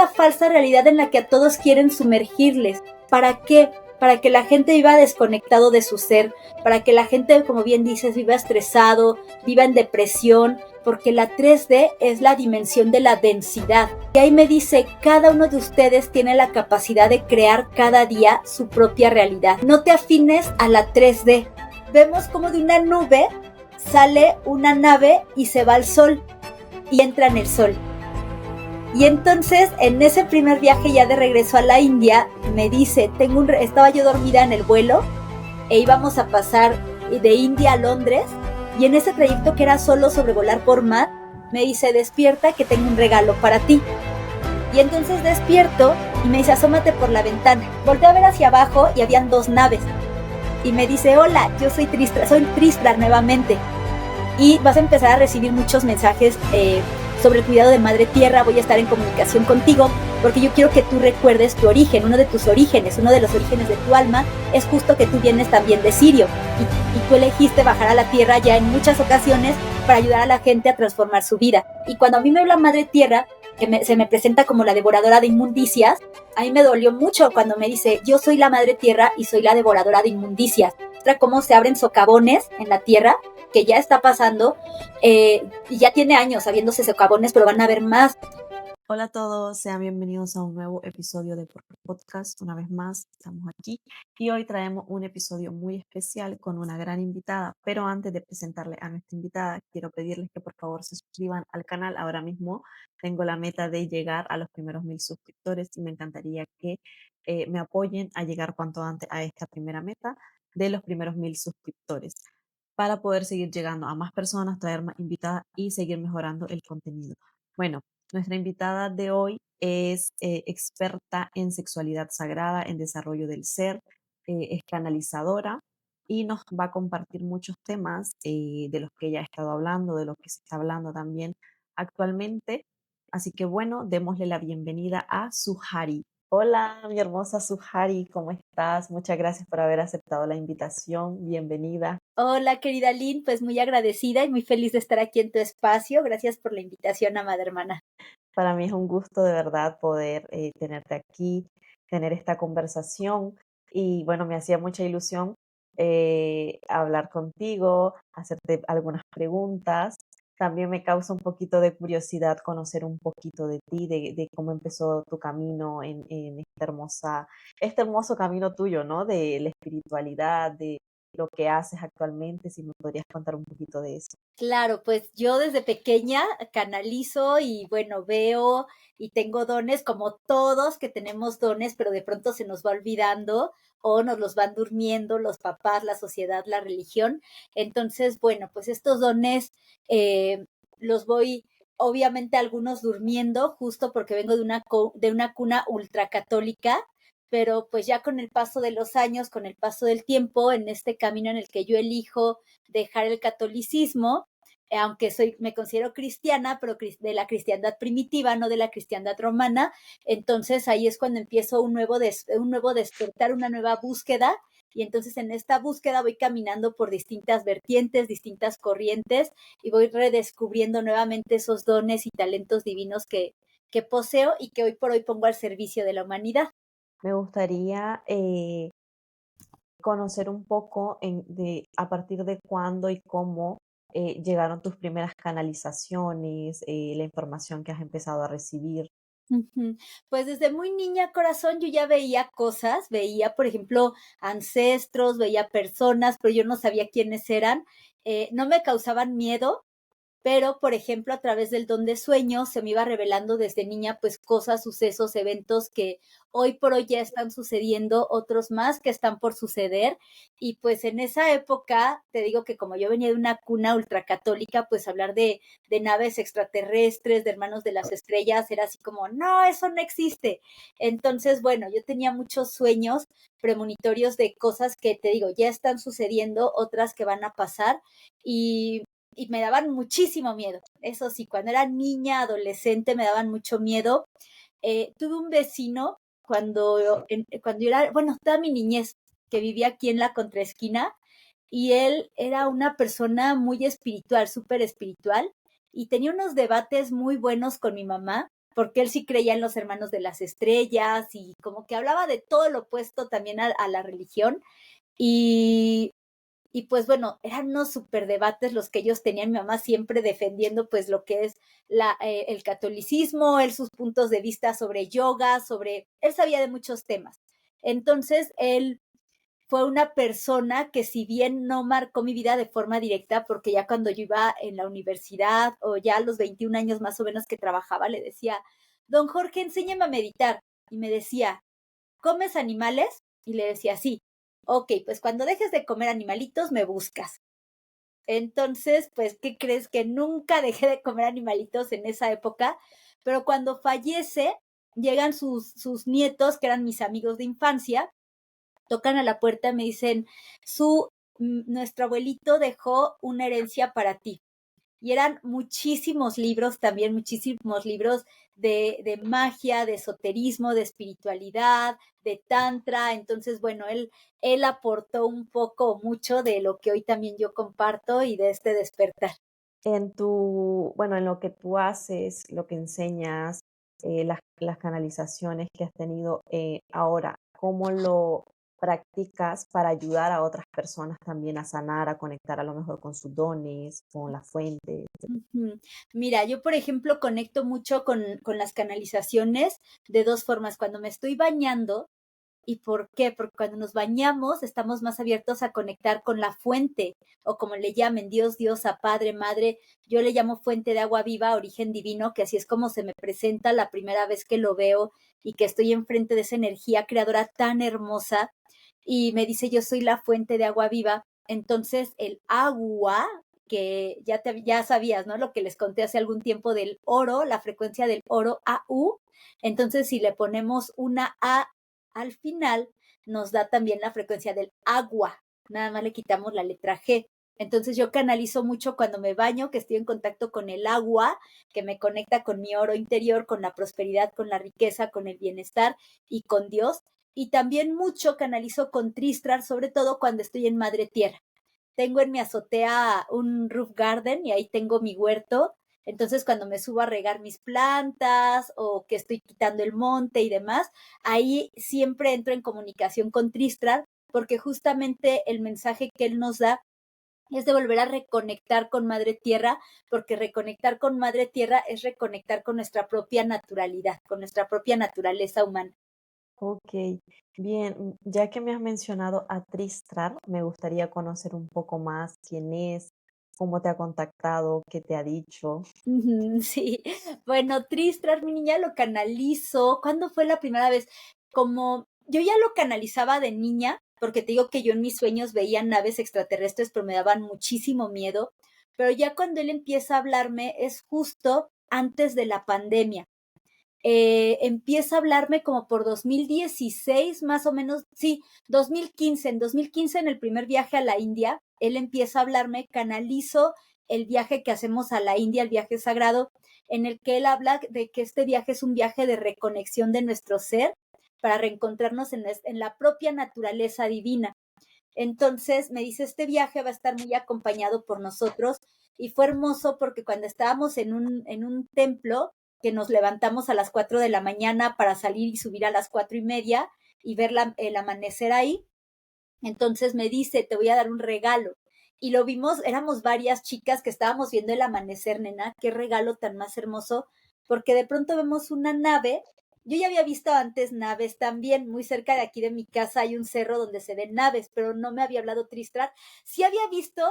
esta falsa realidad en la que a todos quieren sumergirles. ¿Para qué? Para que la gente viva desconectado de su ser, para que la gente, como bien dices, viva estresado, viva en depresión, porque la 3D es la dimensión de la densidad. Y ahí me dice, cada uno de ustedes tiene la capacidad de crear cada día su propia realidad. No te afines a la 3D. Vemos como de una nube sale una nave y se va al sol y entra en el sol. Y entonces, en ese primer viaje ya de regreso a la India, me dice, estaba yo dormida en el vuelo e íbamos a pasar de India a Londres, y en ese trayecto que era solo sobrevolar por mar, me dice, despierta que tengo un regalo para ti. Y entonces despierto y me dice, asómate por la ventana. Volteo a ver hacia abajo y habían 2 naves. Y me dice, hola, yo soy Tristrar nuevamente. Y vas a empezar a recibir muchos mensajes sobre el cuidado de Madre Tierra. Voy a estar en comunicación contigo porque yo quiero que tú recuerdes tu origen, uno de tus orígenes, uno de los orígenes de tu alma es justo que tú vienes también de Sirio y tú elegiste bajar a la Tierra ya en muchas ocasiones para ayudar a la gente a transformar su vida. Y cuando a mí me habla Madre Tierra, que se me presenta como la devoradora de inmundicias, a mí me dolió mucho cuando me dice, yo soy la Madre Tierra y soy la devoradora de inmundicias. Muestra cómo se abren socavones en la Tierra, que ya está pasando, y ya tiene años habiéndose socavones, pero van a haber más. Hola a todos, sean bienvenidos a un nuevo episodio de Podcast. Una vez más, estamos aquí y hoy traemos un episodio muy especial con una gran invitada. Pero antes de presentarle a nuestra invitada, quiero pedirles que por favor se suscriban al canal. Ahora mismo tengo la meta de llegar a los primeros 1000 suscriptores y me encantaría que me apoyen a llegar cuanto antes a esta primera meta de los primeros 1000 suscriptores para poder seguir llegando a más personas, traer más invitadas y seguir mejorando el contenido. Bueno, nuestra invitada de hoy es experta en sexualidad sagrada, en desarrollo del ser, es canalizadora y nos va a compartir muchos temas de los que ella ha estado hablando, de los que se está hablando también actualmente. Así que bueno, démosle la bienvenida a Suhari. Hola, mi hermosa Suhari, ¿cómo estás? Muchas gracias por haber aceptado la invitación. Bienvenida. Hola, querida Lynn, pues muy agradecida y muy feliz de estar aquí en tu espacio. Gracias por la invitación, amada hermana. Para mí es un gusto de verdad poder tenerte aquí, tener esta conversación y bueno, me hacía mucha ilusión hablar contigo, hacerte algunas preguntas. También me causa un poquito de curiosidad conocer un poquito de ti, de cómo empezó tu camino en este hermoso camino tuyo, ¿no? De la espiritualidad, de lo que haces actualmente, si me podrías contar un poquito de eso. Claro, pues yo desde pequeña canalizo y bueno, veo y tengo dones como todos que tenemos dones, pero de pronto se nos va olvidando o nos los van durmiendo los papás, la sociedad, la religión. Entonces, bueno, pues estos dones eh, los voy, obviamente algunos durmiendo, justo porque vengo de una cuna ultracatólica, pero pues ya con el paso de los años, con el paso del tiempo, en este camino en el que yo elijo dejar el catolicismo, aunque me considero cristiana, pero de la cristiandad primitiva, no de la cristiandad romana. Entonces ahí es cuando empiezo un nuevo despertar, una nueva búsqueda. Y entonces en esta búsqueda voy caminando por distintas vertientes, distintas corrientes, y voy redescubriendo nuevamente esos dones y talentos divinos que poseo y que hoy por hoy pongo al servicio de la humanidad. Me gustaría conocer un poco a partir de cuándo y cómo llegaron tus primeras canalizaciones, la información que has empezado a recibir. Ujú. Pues desde muy niña, corazón, yo ya veía cosas, veía, por ejemplo, ancestros, veía personas, pero yo no sabía quiénes eran. No me causaban miedo, pero, por ejemplo, a través del don de sueños se me iba revelando desde niña, pues cosas, sucesos, eventos que hoy por hoy ya están sucediendo, otros más que están por suceder. Y pues en esa época, te digo que como yo venía de una cuna ultracatólica, pues hablar de naves extraterrestres, de hermanos de las estrellas, era así como, no, eso no existe. Entonces, bueno, yo tenía muchos sueños premonitorios de cosas que, te digo, ya están sucediendo, otras que van a pasar. Y me daban muchísimo miedo. Eso sí, cuando era niña, adolescente, me daban mucho miedo. Tuve un vecino cuando yo era, bueno, toda mi niñez, que vivía aquí en la contraesquina, y él era una persona muy espiritual, súper espiritual, y tenía unos debates muy buenos con mi mamá, porque él sí creía en los hermanos de las estrellas y como que hablaba de todo lo opuesto también a la religión. Y, y pues bueno, eran unos súper debates los que ellos tenían, mi mamá siempre defendiendo pues lo que es el catolicismo, él sus puntos de vista sobre yoga, él sabía de muchos temas. Entonces, él fue una persona que si bien no marcó mi vida de forma directa, porque ya cuando yo iba en la universidad o ya a los 21 años más o menos que trabajaba, le decía, don Jorge, enséñame a meditar. Y me decía, ¿comes animales? Y le decía, sí. Ok, pues cuando dejes de comer animalitos, me buscas. Entonces, pues, ¿qué crees? Que nunca dejé de comer animalitos en esa época, pero cuando fallece, llegan sus nietos, que eran mis amigos de infancia, tocan a la puerta y me dicen, nuestro abuelito dejó una herencia para ti. Y eran muchísimos libros, también muchísimos libros de magia, de esoterismo, de espiritualidad, de tantra. Entonces, bueno, él aportó un poco, mucho de lo que hoy también yo comparto y de este despertar. Bueno, en lo que tú haces, lo que enseñas, las canalizaciones que has tenido ahora, ¿cómo lo practicas para ayudar a otras personas también a sanar, a conectar a lo mejor con sus dones, con la fuente? Ujú. Mira, yo, por ejemplo, conecto mucho con las canalizaciones de dos formas. Cuando me estoy bañando, ¿y por qué? Porque cuando nos bañamos estamos más abiertos a conectar con la fuente, o como le llamen, Dios, diosa, Padre, Madre. Yo le llamo fuente de agua viva, origen divino, que así es como se me presenta la primera vez que lo veo y que estoy enfrente de esa energía creadora tan hermosa. Y me dice, yo soy la fuente de agua viva. Entonces, el agua, que ya sabías, ¿no? Lo que les conté hace algún tiempo del oro, la frecuencia del oro, AU. Entonces, si le ponemos una A al final, nos da también la frecuencia del agua. Nada más le quitamos la letra G. Entonces yo canalizo mucho cuando me baño, que estoy en contacto con el agua, que me conecta con mi oro interior, con la prosperidad, con la riqueza, con el bienestar y con Dios. Y también mucho canalizo con Tristrar, sobre todo cuando estoy en Madre Tierra. Tengo en mi azotea un roof garden y ahí tengo mi huerto. Entonces, cuando me subo a regar mis plantas o que estoy quitando el monte y demás, ahí siempre entro en comunicación con Tristrar, porque justamente el mensaje que él nos da es de volver a reconectar con Madre Tierra, porque reconectar con Madre Tierra es reconectar con nuestra propia naturalidad, con nuestra propia naturaleza humana. Ok, bien, ya que me has mencionado a Tristrar, me gustaría conocer un poco más quién es, cómo te ha contactado, qué te ha dicho. Ujú, sí, bueno, Tristrar, mi niña, lo canalizo. ¿Cuándo fue la primera vez? Como yo ya lo canalizaba de niña, porque te digo que yo en mis sueños veía naves extraterrestres, pero me daban muchísimo miedo. Pero ya cuando él empieza a hablarme es justo antes de la pandemia. Empieza a hablarme como por 2016, más o menos, sí, 2015. En 2015, en el primer viaje a la India, él empieza a hablarme, canalizo el viaje que hacemos a la India, el viaje sagrado, en el que él habla de que este viaje es un viaje de reconexión de nuestro ser para reencontrarnos en la propia naturaleza divina. Entonces me dice, este viaje va a estar muy acompañado por nosotros y fue hermoso porque cuando estábamos en un templo, que nos levantamos a las 4 de la mañana para salir y subir a las 4:30 y ver el amanecer ahí, entonces me dice, te voy a dar un regalo. Y lo vimos, éramos varias chicas que estábamos viendo el amanecer, nena, qué regalo tan más hermoso, porque de pronto vemos una nave. Yo ya había visto antes naves también, muy cerca de aquí de mi casa hay un cerro donde se ven naves, pero no me había hablado Tristrar. Sí había visto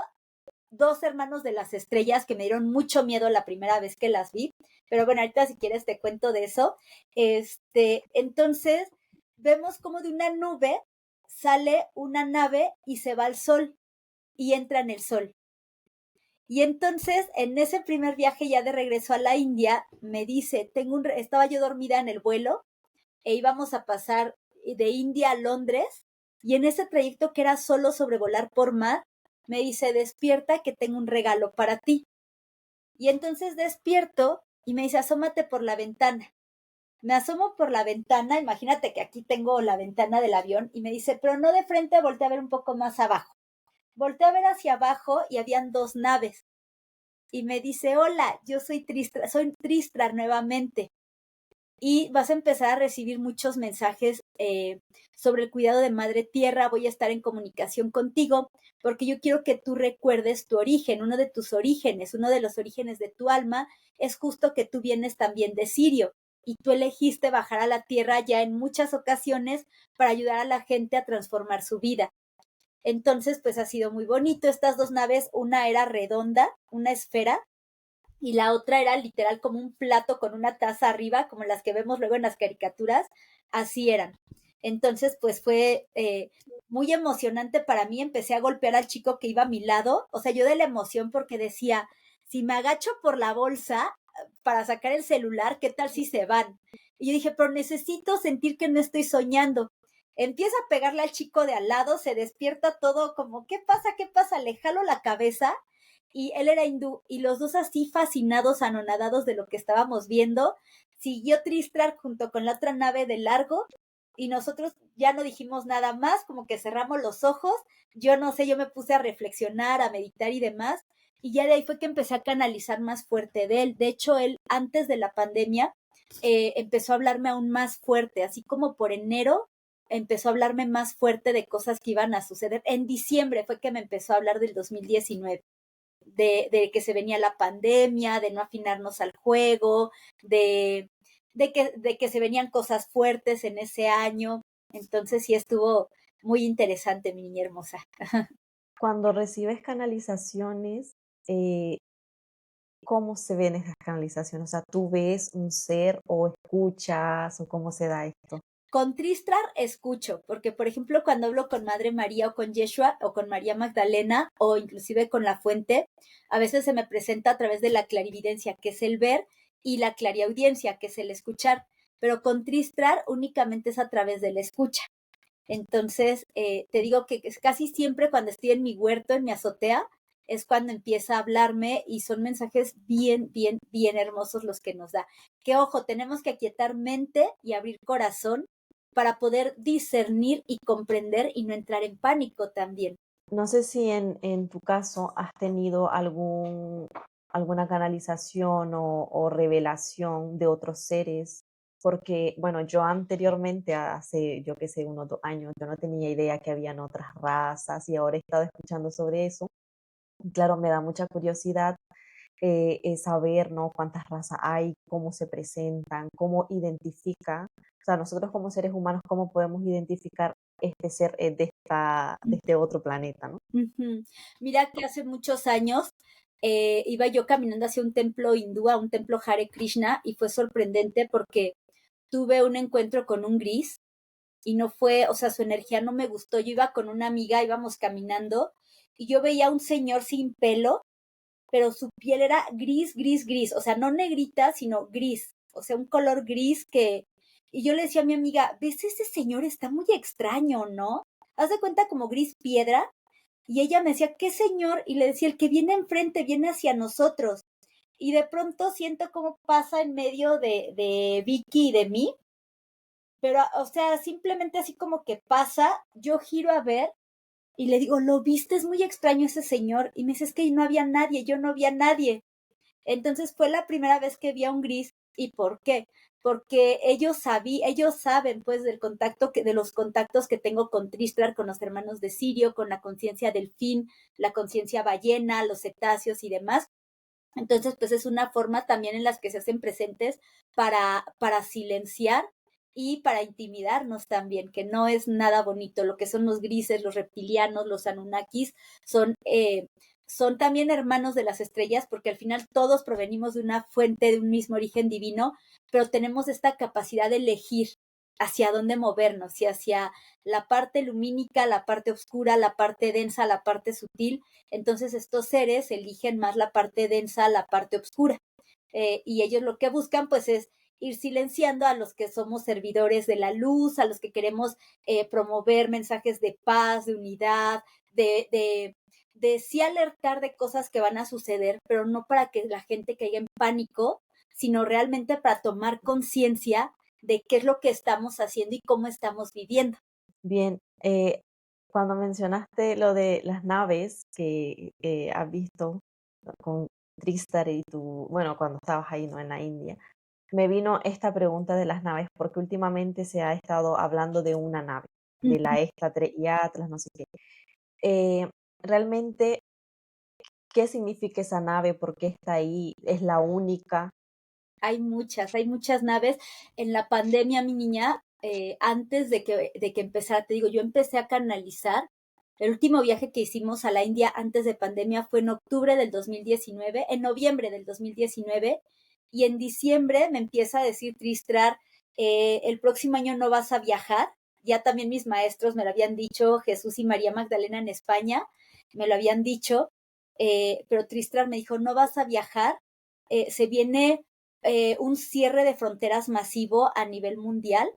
dos hermanos de las estrellas que me dieron mucho miedo la primera vez que las vi, pero bueno, ahorita si quieres te cuento de eso. Entonces vemos como de una nube sale una nave y se va al sol y entra en el sol. Y entonces, en ese primer viaje ya de regreso a la India, me dice, estaba yo dormida en el vuelo e íbamos a pasar de India a Londres y en ese trayecto que era solo sobrevolar por mar, me dice, despierta que tengo un regalo para ti. Y entonces despierto y me dice, asómate por la ventana. Me asomo por la ventana, imagínate que aquí tengo la ventana del avión y me dice, pero no de frente, volteé a ver un poco más abajo. Volteé a ver hacia abajo y habían dos naves. Y me dice, hola, yo soy Tristrar nuevamente. y vas a empezar a recibir muchos mensajes sobre el cuidado de Madre Tierra. Voy a estar en comunicación contigo porque yo quiero que tú recuerdes tu origen, uno de tus orígenes, uno de los orígenes de tu alma es justo que tú vienes también de Sirio y tú elegiste bajar a la Tierra ya en muchas ocasiones para ayudar a la gente a transformar su vida. Entonces, pues ha sido muy bonito. Estas dos naves, una era redonda, una esfera, y la otra era literal como un plato con una taza arriba, como las que vemos luego en las caricaturas, así eran. Entonces, pues fue muy emocionante para mí, empecé a golpear al chico que iba a mi lado, o sea, yo de la emoción porque decía, si me agacho por la bolsa para sacar el celular, ¿qué tal si se van? Y yo dije, pero necesito sentir que no estoy soñando. Empieza a pegarle al chico de al lado, se despierta todo como, ¿qué pasa? ¿Qué pasa? Le jalo la cabeza y él era hindú y los dos así fascinados, anonadados de lo que estábamos viendo. Siguió Tristrar junto con la otra nave de largo y nosotros ya no dijimos nada más, como que cerramos los ojos. Yo no sé, yo me puse a reflexionar, a meditar y demás. Y ya de ahí fue que empecé a canalizar más fuerte de él. De hecho, él antes de la pandemia empezó a hablarme aún más fuerte, así como por enero empezó a hablarme más fuerte de cosas que iban a suceder. En diciembre fue que me empezó a hablar del 2019 de que se venía la pandemia, de no afinarnos al juego, de que se venían cosas fuertes en ese año. Entonces sí estuvo muy interesante, mi niña hermosa. Cuando recibes canalizaciones, eh, ¿cómo se ven esas canalizaciones? O sea, ¿tú ves un ser o escuchas o cómo se da esto? Con Tristrar escucho, porque por ejemplo cuando hablo con Madre María o con Yeshua o con María Magdalena o inclusive con la fuente, a veces se me presenta a través de la clarividencia, que es el ver, y la clariaudiencia, que es el escuchar, pero con Tristrar únicamente es a través de la escucha. Entonces, te digo que casi siempre cuando estoy en mi huerto, en mi azotea, es cuando empieza a hablarme y son mensajes bien, bien, bien hermosos los que nos da. Que ojo, tenemos que aquietar mente y abrir corazón para poder discernir y comprender y no entrar en pánico también. No sé si en tu caso has tenido alguna canalización o revelación de otros seres, porque, bueno, yo anteriormente, hace, yo qué sé, unos 2 años, yo no tenía idea que habían otras razas y ahora he estado escuchando sobre eso. Y claro, me da mucha curiosidad saber, ¿no? Cuántas razas hay, cómo se presentan, cómo identifica, o sea, nosotros como seres humanos, cómo podemos identificar este ser de este otro planeta, ¿no? Ujú. Mira que hace muchos años iba yo caminando hacia un templo hindú, a un templo Hare Krishna, y fue sorprendente porque tuve un encuentro con un gris y no fue, o sea, su energía no me gustó. Yo iba con una amiga, íbamos caminando y yo veía a un señor sin pelo, pero su piel era gris, gris, gris, o sea, no negrita, sino gris, o sea, un color gris que... Y yo le decía a mi amiga, ¿ves ese señor? Está muy extraño, ¿no? Haz de cuenta como gris piedra. Y ella me decía, ¿qué señor? Y le decía, el que viene enfrente viene hacia nosotros. Y de pronto siento cómo pasa en medio de Vicky y de mí, pero, o sea, simplemente así como que pasa, yo giro a ver y le digo, ¿lo viste? Es muy extraño ese señor. Y me dice, es que no había nadie, yo no vi a nadie. Entonces fue la primera vez que vi a un gris. ¿Y por qué? Porque ellos saben pues del contacto de los contactos que tengo con Tristrar, con los hermanos de Sirio, con la conciencia delfín, la conciencia ballena, los cetáceos y demás. Entonces, pues es una forma también en las que se hacen presentes para silenciar y para intimidarnos también, que no es nada bonito. Lo que son los grises, los reptilianos, los anunnakis, son también hermanos de las estrellas, porque al final todos provenimos de una fuente, de un mismo origen divino, pero tenemos esta capacidad de elegir hacia dónde movernos, si hacia la parte lumínica, la parte oscura, la parte densa, la parte sutil. Entonces estos seres eligen más la parte densa, la parte oscura. Y ellos lo que buscan pues es ir silenciando a los que somos servidores de la luz, a los que queremos promover mensajes de paz, de unidad, de sí alertar de cosas que van a suceder, pero no para que la gente caiga en pánico, sino realmente para tomar conciencia de qué es lo que estamos haciendo y cómo estamos viviendo. Bien, cuando mencionaste lo de las naves que has visto con Tristar y tú, bueno, cuando estabas ahí, ¿no? En la India. me vino esta pregunta de las naves, porque últimamente se ha estado hablando de una nave, de Ujú. la Esta 3 y Atlas, no sé qué. Realmente, ¿qué significa esa nave? ¿Por qué está ahí? ¿Es la única? Hay muchas naves. En la pandemia, mi niña, antes de que empezara, te digo, yo empecé a canalizar. El último viaje que hicimos a la India antes de pandemia fue en octubre del 2019, en noviembre del 2019, y en diciembre me empieza a decir Tristrar, el próximo año no vas a viajar. Ya también mis maestros me lo habían dicho, Jesús y María Magdalena en España, me lo habían dicho, pero Tristrar me dijo, no vas a viajar, se viene un cierre de fronteras masivo a nivel mundial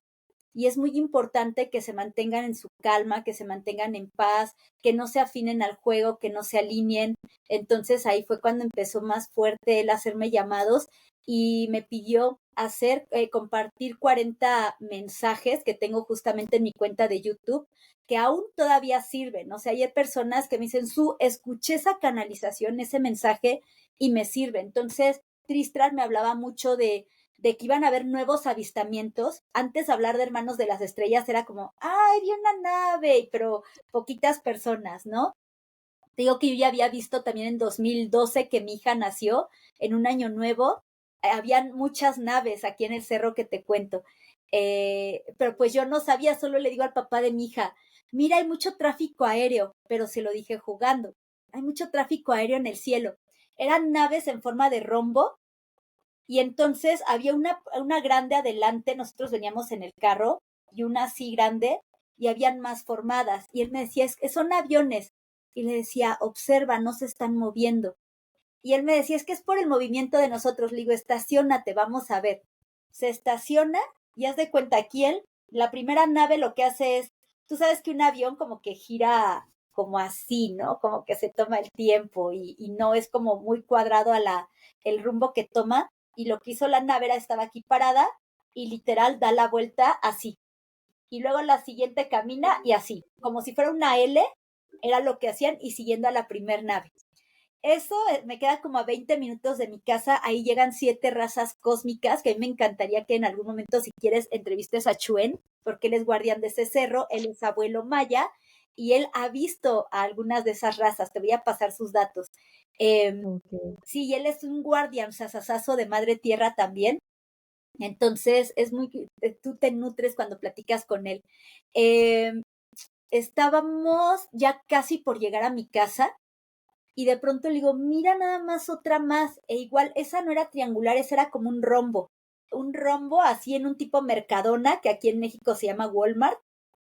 y es muy importante que se mantengan en su calma, que se mantengan en paz, que no se afinen al juego, que no se alineen. Entonces ahí fue cuando empezó más fuerte él a hacerme llamados y me pidió hacer, compartir 40 mensajes que tengo justamente en mi cuenta de YouTube, que aún todavía sirven. O sea, hay personas que me dicen, escuché esa canalización, ese mensaje y me sirve. Entonces, Tristram me hablaba mucho de que iban a haber nuevos avistamientos. Antes hablar de Hermanos de las Estrellas era como, ay, vi una nave, pero poquitas personas, ¿no? Te digo que yo ya había visto también en 2012 que mi hija nació, en un año nuevo, habían muchas naves aquí en el cerro que te cuento. Pero pues yo no sabía, solo le digo al papá de mi hija, mira, hay mucho tráfico aéreo, pero se lo dije jugando, hay mucho tráfico aéreo en el cielo. Eran naves en forma de rombo y entonces había una grande adelante, nosotros veníamos en el carro, y una así grande, y habían más formadas. Y él me decía, es que son aviones. Y le decía, observa, no se están moviendo. Y él me decía, es que es por el movimiento de nosotros. Le digo, estaciónate, vamos a ver. Se estaciona y haz de cuenta aquí él, la primera nave lo que hace es, tú sabes que un avión como que gira como así, ¿no? Como que se toma el tiempo y no es como muy cuadrado a el rumbo que toma. Y lo que hizo la nave era, estaba aquí parada y literal da la vuelta así. Y luego la siguiente camina y así, como si fuera una L, era lo que hacían y siguiendo a la primer nave. Eso me queda como a 20 minutos de mi casa. Ahí llegan 7 razas cósmicas que a mí me encantaría que en algún momento, si quieres, entrevistes a Chuen, porque él es guardián de ese cerro, él es abuelo maya y él ha visto a algunas de esas razas. Te voy a pasar sus datos. Ok, Sí, él es un guardián sasasazo de madre tierra también. Entonces, es muy, tú te nutres cuando platicas con él. Eh, Estábamos ya casi por llegar a mi casa y de pronto le digo, mira nada más otra más. E igual, esa no era triangular, esa era como un rombo. Un rombo así en un tipo Mercadona, que aquí en México se llama Walmart.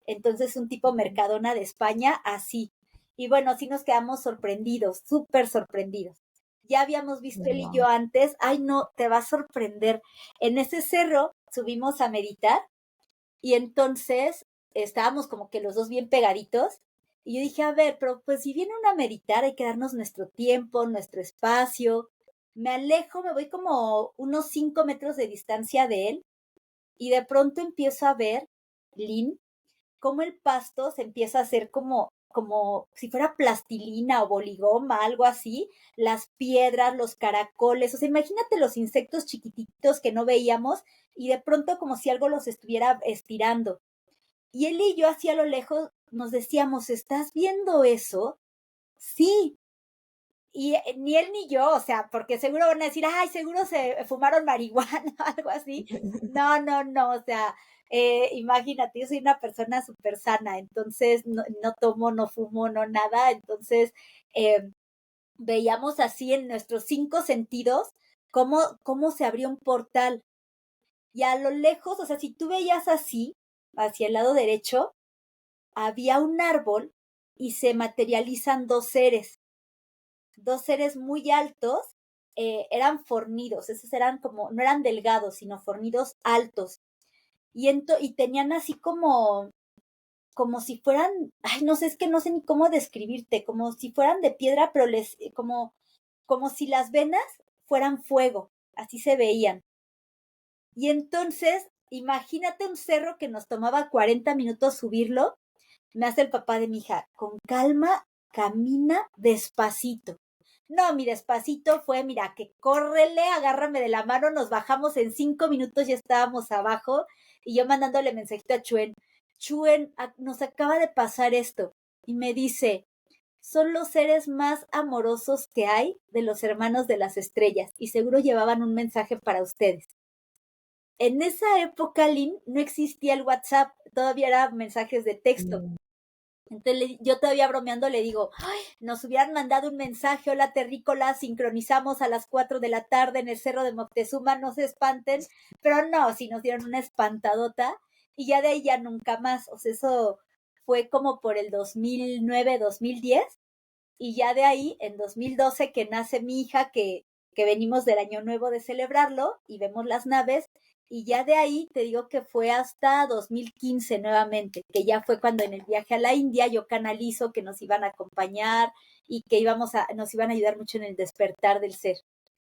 Entonces, un tipo ok. Mercadona de España, así. Y bueno, así nos quedamos sorprendidos, súper sorprendidos. Ya habíamos visto él y yo Wow. antes. Ay, no, te va a sorprender. En ese cerro subimos a meditar y entonces estábamos como que los dos bien pegaditos. Y yo dije, a ver, pero pues si viene uno a meditar, hay que darnos nuestro tiempo, nuestro espacio. Me alejo, me voy como unos 5 metros de distancia de él y de pronto empiezo a ver, Lynn, cómo el pasto se empieza a hacer como si fuera plastilina o boligoma, algo así, las piedras, los caracoles, o sea, imagínate los insectos chiquititos que no veíamos y de pronto como si algo los estuviera estirando. Y él y yo hacia lo lejos nos decíamos, ¿estás viendo eso? Sí. Y ni él ni yo, o sea, porque seguro van a decir, ay, seguro se fumaron marihuana o algo así. No, no, no, o sea, imagínate, yo soy una persona súper sana, entonces no, no, tomo, no fumo, no nada, entonces veíamos así en nuestros 5 sentidos cómo se abrió un portal. Y a lo lejos, o sea, si tú veías así, hacia el lado derecho, había un árbol y se materializan dos seres muy altos, eran fornidos, esos eran como, no eran delgados, sino fornidos altos. Y tenían así como si fueran, ay, no sé, es que no sé ni cómo describirte, como si fueran de piedra, pero como si las venas fueran fuego, así se veían. Y entonces, imagínate un cerro que nos tomaba 40 minutos subirlo, me hace el papá de mi hija, con calma, camina despacito. No, mi despacito fue, mira, que córrele, agárrame de la mano, nos bajamos en 5 minutos, ya estábamos abajo, y yo mandándole mensajito a Chuen, Chuen, nos acaba de pasar esto, y me dice, son los seres más amorosos que hay de los hermanos de las estrellas, y seguro llevaban un mensaje para ustedes. En esa época, Lynn, no existía el WhatsApp, todavía eran mensajes de texto. Entonces yo todavía bromeando le digo, ay, nos hubieran mandado un mensaje, hola terrícola, sincronizamos a las 4 de la tarde en el Cerro de Moctezuma, no se espanten, pero no, sí nos dieron una espantadota y ya de ahí ya nunca más, o sea, eso fue como por el 2009, 2010 y ya de ahí en 2012 que nace mi hija, que venimos del año nuevo de celebrarlo y vemos las naves, y ya de ahí te digo que fue hasta 2015 nuevamente, que ya fue cuando en el viaje a la India yo canalizo que nos iban a acompañar y que nos iban a ayudar mucho en el despertar del ser.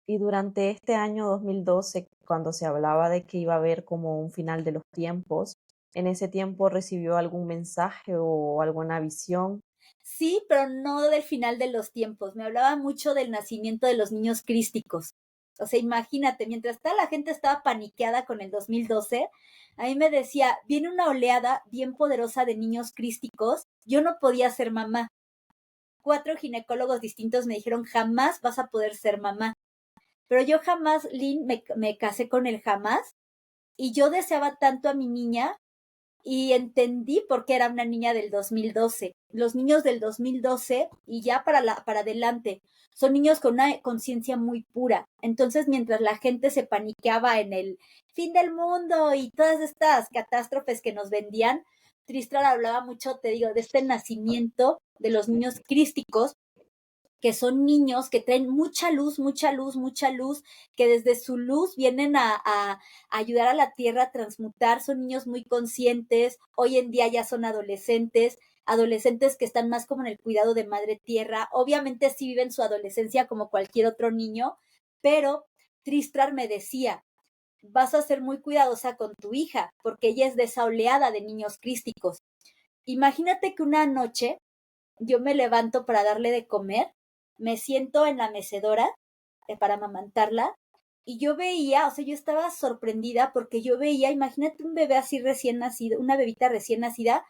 Y durante este año 2012, cuando se hablaba de que iba a haber como un final de los tiempos, ¿en ese tiempo recibió algún mensaje o alguna visión? Sí, pero no del final de los tiempos. Me hablaba mucho del nacimiento de los niños crísticos. O sea, imagínate, mientras toda la gente estaba paniqueada con el 2012, a mí me decía, viene una oleada bien poderosa de niños crísticos. Yo no podía ser mamá. 4 ginecólogos distintos me dijeron, jamás vas a poder ser mamá. Pero yo jamás, Lynn, me casé con él jamás. Y yo deseaba tanto a mi niña y entendí por qué era una niña del 2012. Los niños del 2012 y ya para adelante son niños con una conciencia muy pura. Entonces, mientras la gente se paniqueaba en el fin del mundo y todas estas catástrofes que nos vendían, Tristram hablaba mucho, te digo, de este nacimiento de los niños crísticos, que son niños que traen mucha luz, mucha luz, mucha luz, que desde su luz vienen a ayudar a la tierra a transmutar, son niños muy conscientes, hoy en día ya son adolescentes, adolescentes que están más como en el cuidado de madre tierra, obviamente sí viven su adolescencia como cualquier otro niño, pero Tristram me decía, vas a ser muy cuidadosa con tu hija, porque ella es de esa oleada de niños crísticos. Imagínate que una noche yo me levanto para darle de comer, me siento en la mecedora para amamantarla y yo veía, o sea, yo estaba sorprendida porque yo veía, imagínate un bebé así recién nacido, una bebita recién nacida,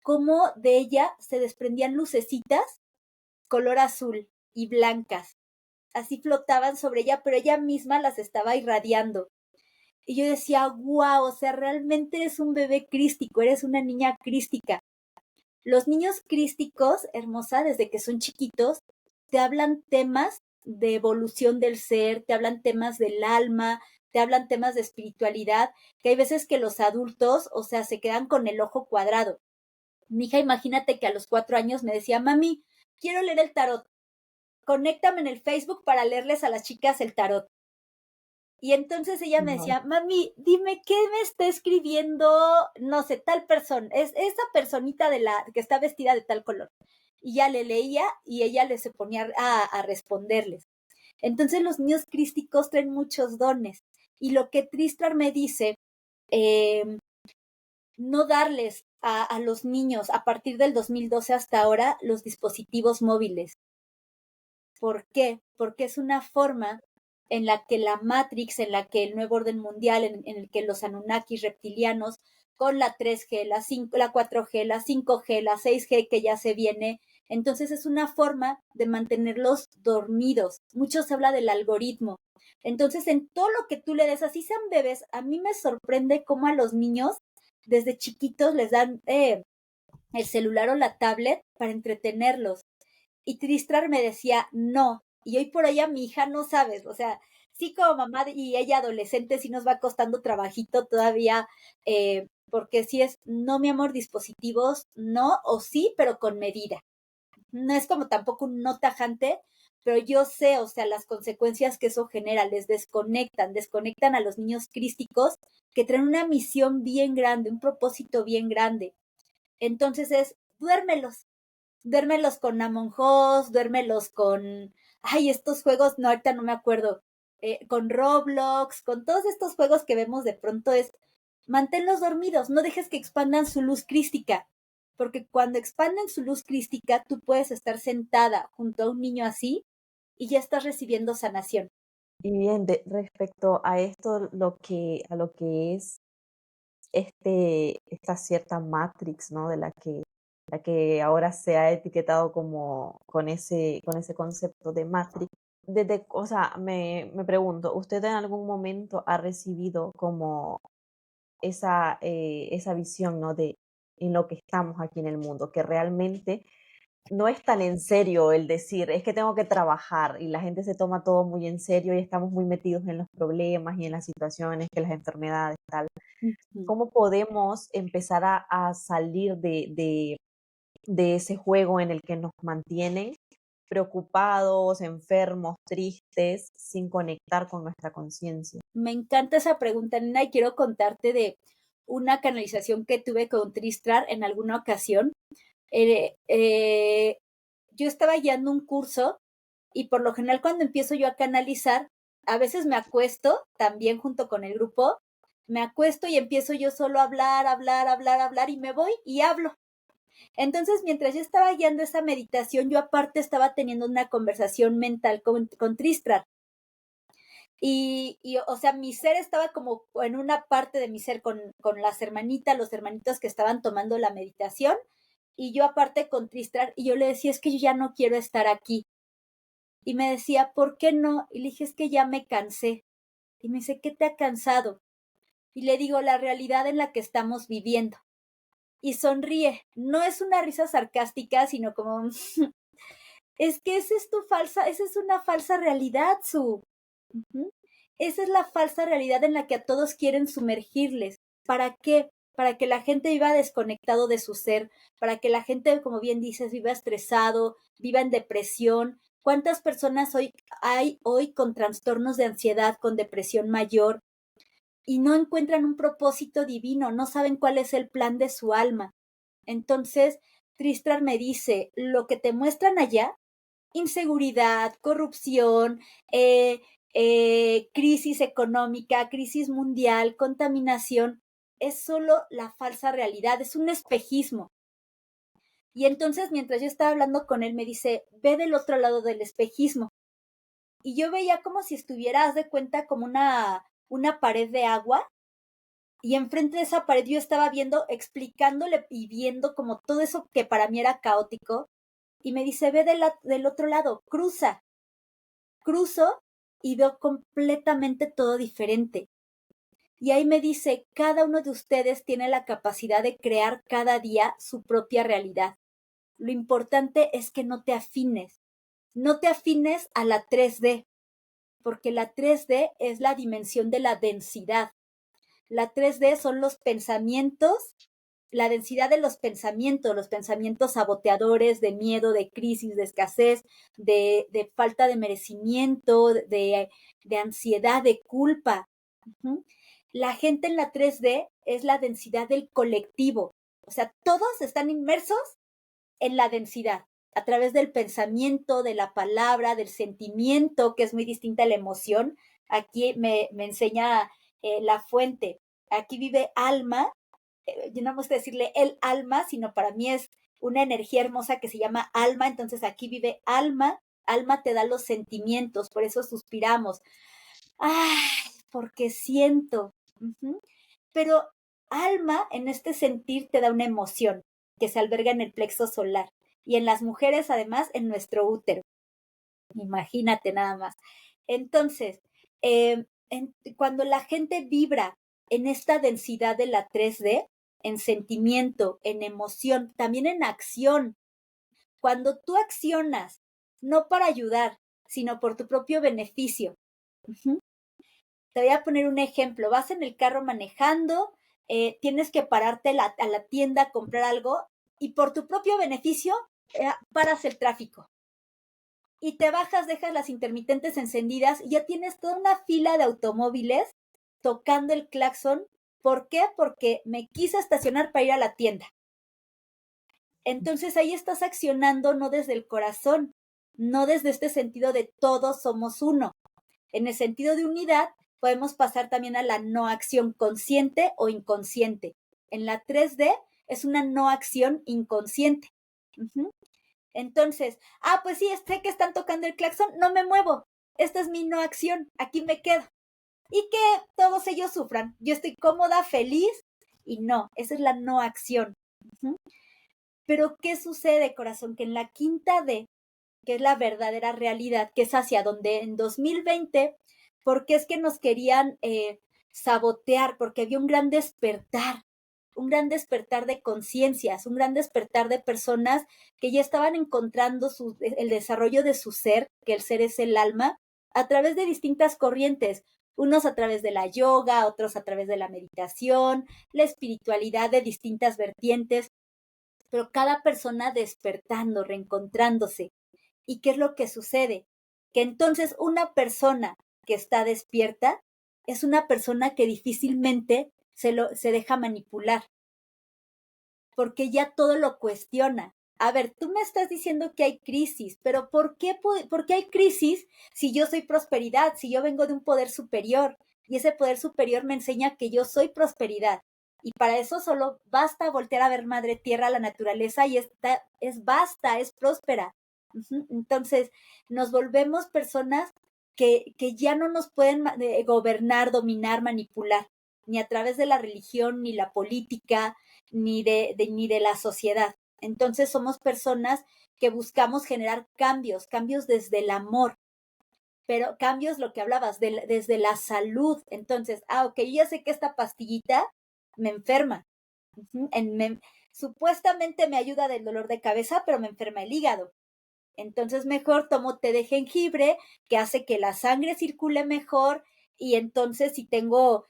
cómo de ella se desprendían lucecitas color azul y blancas. Así flotaban sobre ella, pero ella misma las estaba irradiando. Y yo decía, wow, o sea, realmente eres un bebé crístico, eres una niña crística. Los niños crísticos, hermosa, desde que son chiquitos, te hablan temas de evolución del ser, te hablan temas del alma, te hablan temas de espiritualidad, que hay veces que los adultos, o sea, se quedan con el ojo cuadrado. Mi hija, imagínate que a los 4 años me decía, mami, quiero leer el tarot, conéctame en el Facebook para leerles a las chicas el tarot. Y entonces ella me Wow. decía, mami, dime qué me está escribiendo, no sé, tal persona, es esa personita que está vestida de tal color. Y ya le leía y ella se ponía a responderles. Entonces los niños crísticos traen muchos dones. Y lo que Tristram me dice, eh, no darles a los niños a partir del 2012 hasta ahora los dispositivos móviles. ¿Por qué? Porque es una forma en la que la Matrix, en la que el nuevo orden mundial, en el que los Anunnakis reptilianos, con la 3G, la 4G, la 5G, la 6G que ya se viene, entonces es una forma de mantenerlos dormidos. Mucho se habla del algoritmo. Entonces, en todo lo que tú le des, así sean bebés, a mí me sorprende cómo a los niños desde chiquitos les dan el celular o la tablet para entretenerlos. Y Tristram me decía, no. Y hoy por hoy a mi hija no sabes, o sea, sí como mamá y ella adolescente sí nos va costando trabajito todavía, porque sí es, no mi amor, dispositivos, no, o sí, pero con medida. No es como tampoco un no tajante, pero yo sé, o sea, las consecuencias que eso genera, les desconectan a los niños crísticos que traen una misión bien grande, un propósito bien grande. Entonces es, duérmelos con Among Us, duérmelos con, ay, estos juegos, no, ahorita no me acuerdo, con Roblox, con todos estos juegos que vemos de pronto es, manténlos dormidos, no dejes que expandan su luz crística, porque cuando expanden su luz crística, tú puedes estar sentada junto a un niño así y ya estás recibiendo sanación. Y bien, respecto a esto, a lo que es esta cierta matrix, ¿no? La que ahora se ha etiquetado como con ese concepto de matrix. O sea, me pregunto, ¿usted en algún momento ha recibido como esa visión, ¿no? De en lo que estamos aquí en el mundo, que realmente no es tan en serio el decir, es que tengo que trabajar y la gente se toma todo muy en serio y estamos muy metidos en los problemas y en las situaciones, que las enfermedades, tal. Ujú. ¿Cómo podemos empezar a salir de ese juego en el que nos mantienen preocupados, enfermos, tristes, sin conectar con nuestra conciencia? Me encanta esa pregunta, Nina, y quiero contarte de una canalización que tuve con Tristrar en alguna ocasión. Eh, eh, yo estaba guiando un curso y por lo general cuando empiezo yo a canalizar, a veces me acuesto también junto con el grupo, me acuesto y empiezo yo solo a hablar, hablar, hablar, hablar y me voy y hablo. Entonces, mientras yo estaba guiando esa meditación, yo aparte estaba teniendo una conversación mental con Tristrar. O sea, mi ser estaba como en una parte de mi ser con las hermanitas, los hermanitos que estaban tomando la meditación, y yo aparte con Tristrar, y yo le decía, es que yo ya no quiero estar aquí. Y me decía, ¿por qué no? Y le dije, es que ya me cansé. Y me dice, ¿qué te ha cansado? Y le digo, la realidad en la que estamos viviendo. Y sonríe. No es una risa sarcástica, sino como, es que esa es una falsa realidad, Su. Ujú. Esa es la falsa realidad en la que a todos quieren sumergirles. ¿Para qué? Para que la gente viva desconectado de su ser, para que la gente, como bien dices, viva estresado, viva en depresión. ¿Cuántas personas hay hoy con trastornos de ansiedad, con depresión mayor, y no encuentran un propósito divino, no saben cuál es el plan de su alma? Entonces, Tristrar me dice, lo que te muestran allá, inseguridad, corrupción, crisis económica, crisis mundial, contaminación, es solo la falsa realidad, es un espejismo. Y entonces, mientras yo estaba hablando con él, me dice, ve del otro lado del espejismo. Y yo veía como si estuviera, haz de cuenta, como una pared de agua. Y enfrente de esa pared yo estaba viendo, explicándole y viendo como todo eso que para mí era caótico. Y me dice, ve del otro lado, cruzo y veo completamente todo diferente. Y ahí me dice, cada uno de ustedes tiene la capacidad de crear cada día su propia realidad. Lo importante es que no te afines a la 3D, porque la 3D es la dimensión de la densidad. La 3D son los pensamientos, la densidad de los pensamientos saboteadores, de miedo, de crisis, de escasez, de falta de merecimiento, de ansiedad, de culpa. Uh-huh. La gente en la 3D es la densidad del colectivo. O sea, todos están inmersos en la densidad, a través del pensamiento, de la palabra, del sentimiento, que es muy distinta a la emoción. Aquí me enseña la fuente. Aquí vive alma, yo no me gusta decirle el alma, sino para mí es una energía hermosa que se llama alma, entonces aquí vive alma, alma te da los sentimientos, por eso suspiramos. ¡Ay! Porque siento. Uh-huh. Pero alma en este sentir te da una emoción que se alberga en el plexo solar y en las mujeres además en nuestro útero. Imagínate nada más. Entonces, cuando la gente vibra en esta densidad de la 3D, en sentimiento, en emoción, también en acción, cuando tú accionas, no para ayudar, sino por tu propio beneficio. Uh-huh. Te voy a poner un ejemplo. Vas en el carro manejando, tienes que pararte a la tienda a comprar algo y por tu propio beneficio paras el tráfico y te bajas, dejas las intermitentes encendidas y ya tienes toda una fila de automóviles tocando el claxon. ¿Por qué? Porque me quise estacionar para ir a la tienda. Entonces ahí estás accionando no desde el corazón, no desde este sentido de todos somos uno. En el sentido de unidad, podemos pasar también a la no acción consciente o inconsciente. En la 3D es una no acción inconsciente. Uh-huh. Entonces, pues sí, sé que están tocando el claxon, no me muevo. Esta es mi no acción, aquí me quedo. Y que todos ellos sufran. Yo estoy cómoda, feliz, y no, esa es la no acción. Uh-huh. Pero ¿qué sucede, corazón? Que en la quinta D, que es la verdadera realidad, que es hacia donde en 2020, porque es que nos querían sabotear, porque había un gran despertar de conciencias, un gran despertar de personas que ya estaban encontrando el desarrollo de su ser, que el ser es el alma, a través de distintas corrientes, unos a través de la yoga, otros a través de la meditación, la espiritualidad de distintas vertientes, pero cada persona despertando, reencontrándose. ¿Y qué es lo que sucede? Que entonces una persona que está despierta es una persona que difícilmente se deja manipular, porque ya todo lo cuestiona. A ver, tú me estás diciendo que hay crisis, pero ¿por qué hay crisis si yo soy prosperidad, si yo vengo de un poder superior? Y ese poder superior me enseña que yo soy prosperidad. Y para eso solo basta voltear a ver Madre Tierra, la naturaleza, y basta, es próspera. Uh-huh. Entonces, nos volvemos personas que ya no nos pueden gobernar, dominar, manipular, ni a través de la religión, ni la política, ni de la sociedad. Entonces somos personas que buscamos generar cambios desde el amor, pero cambios, lo que hablabas, desde la salud. Entonces, ok, yo ya sé que esta pastillita me enferma. Uh-huh. Supuestamente me ayuda del dolor de cabeza, pero me enferma el hígado. Entonces mejor tomo té de jengibre, que hace que la sangre circule mejor, y entonces si tengo,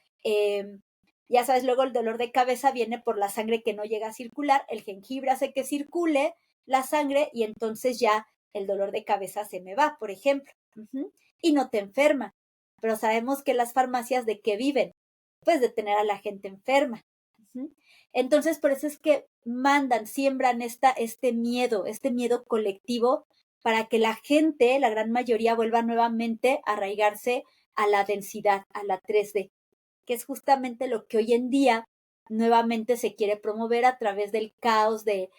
ya sabes, luego el dolor de cabeza viene por la sangre que no llega a circular, el jengibre hace que circule la sangre y entonces ya el dolor de cabeza se me va, por ejemplo. Uh-huh. Y no te enferma. Pero sabemos que las farmacias, ¿de qué viven? Pues de tener a la gente enferma. Uh-huh. Entonces, por eso es que siembran este miedo colectivo, para que la gente, la gran mayoría, vuelva nuevamente a arraigarse a la densidad, a la 3D, que es justamente lo que hoy en día nuevamente se quiere promover a través del caos, del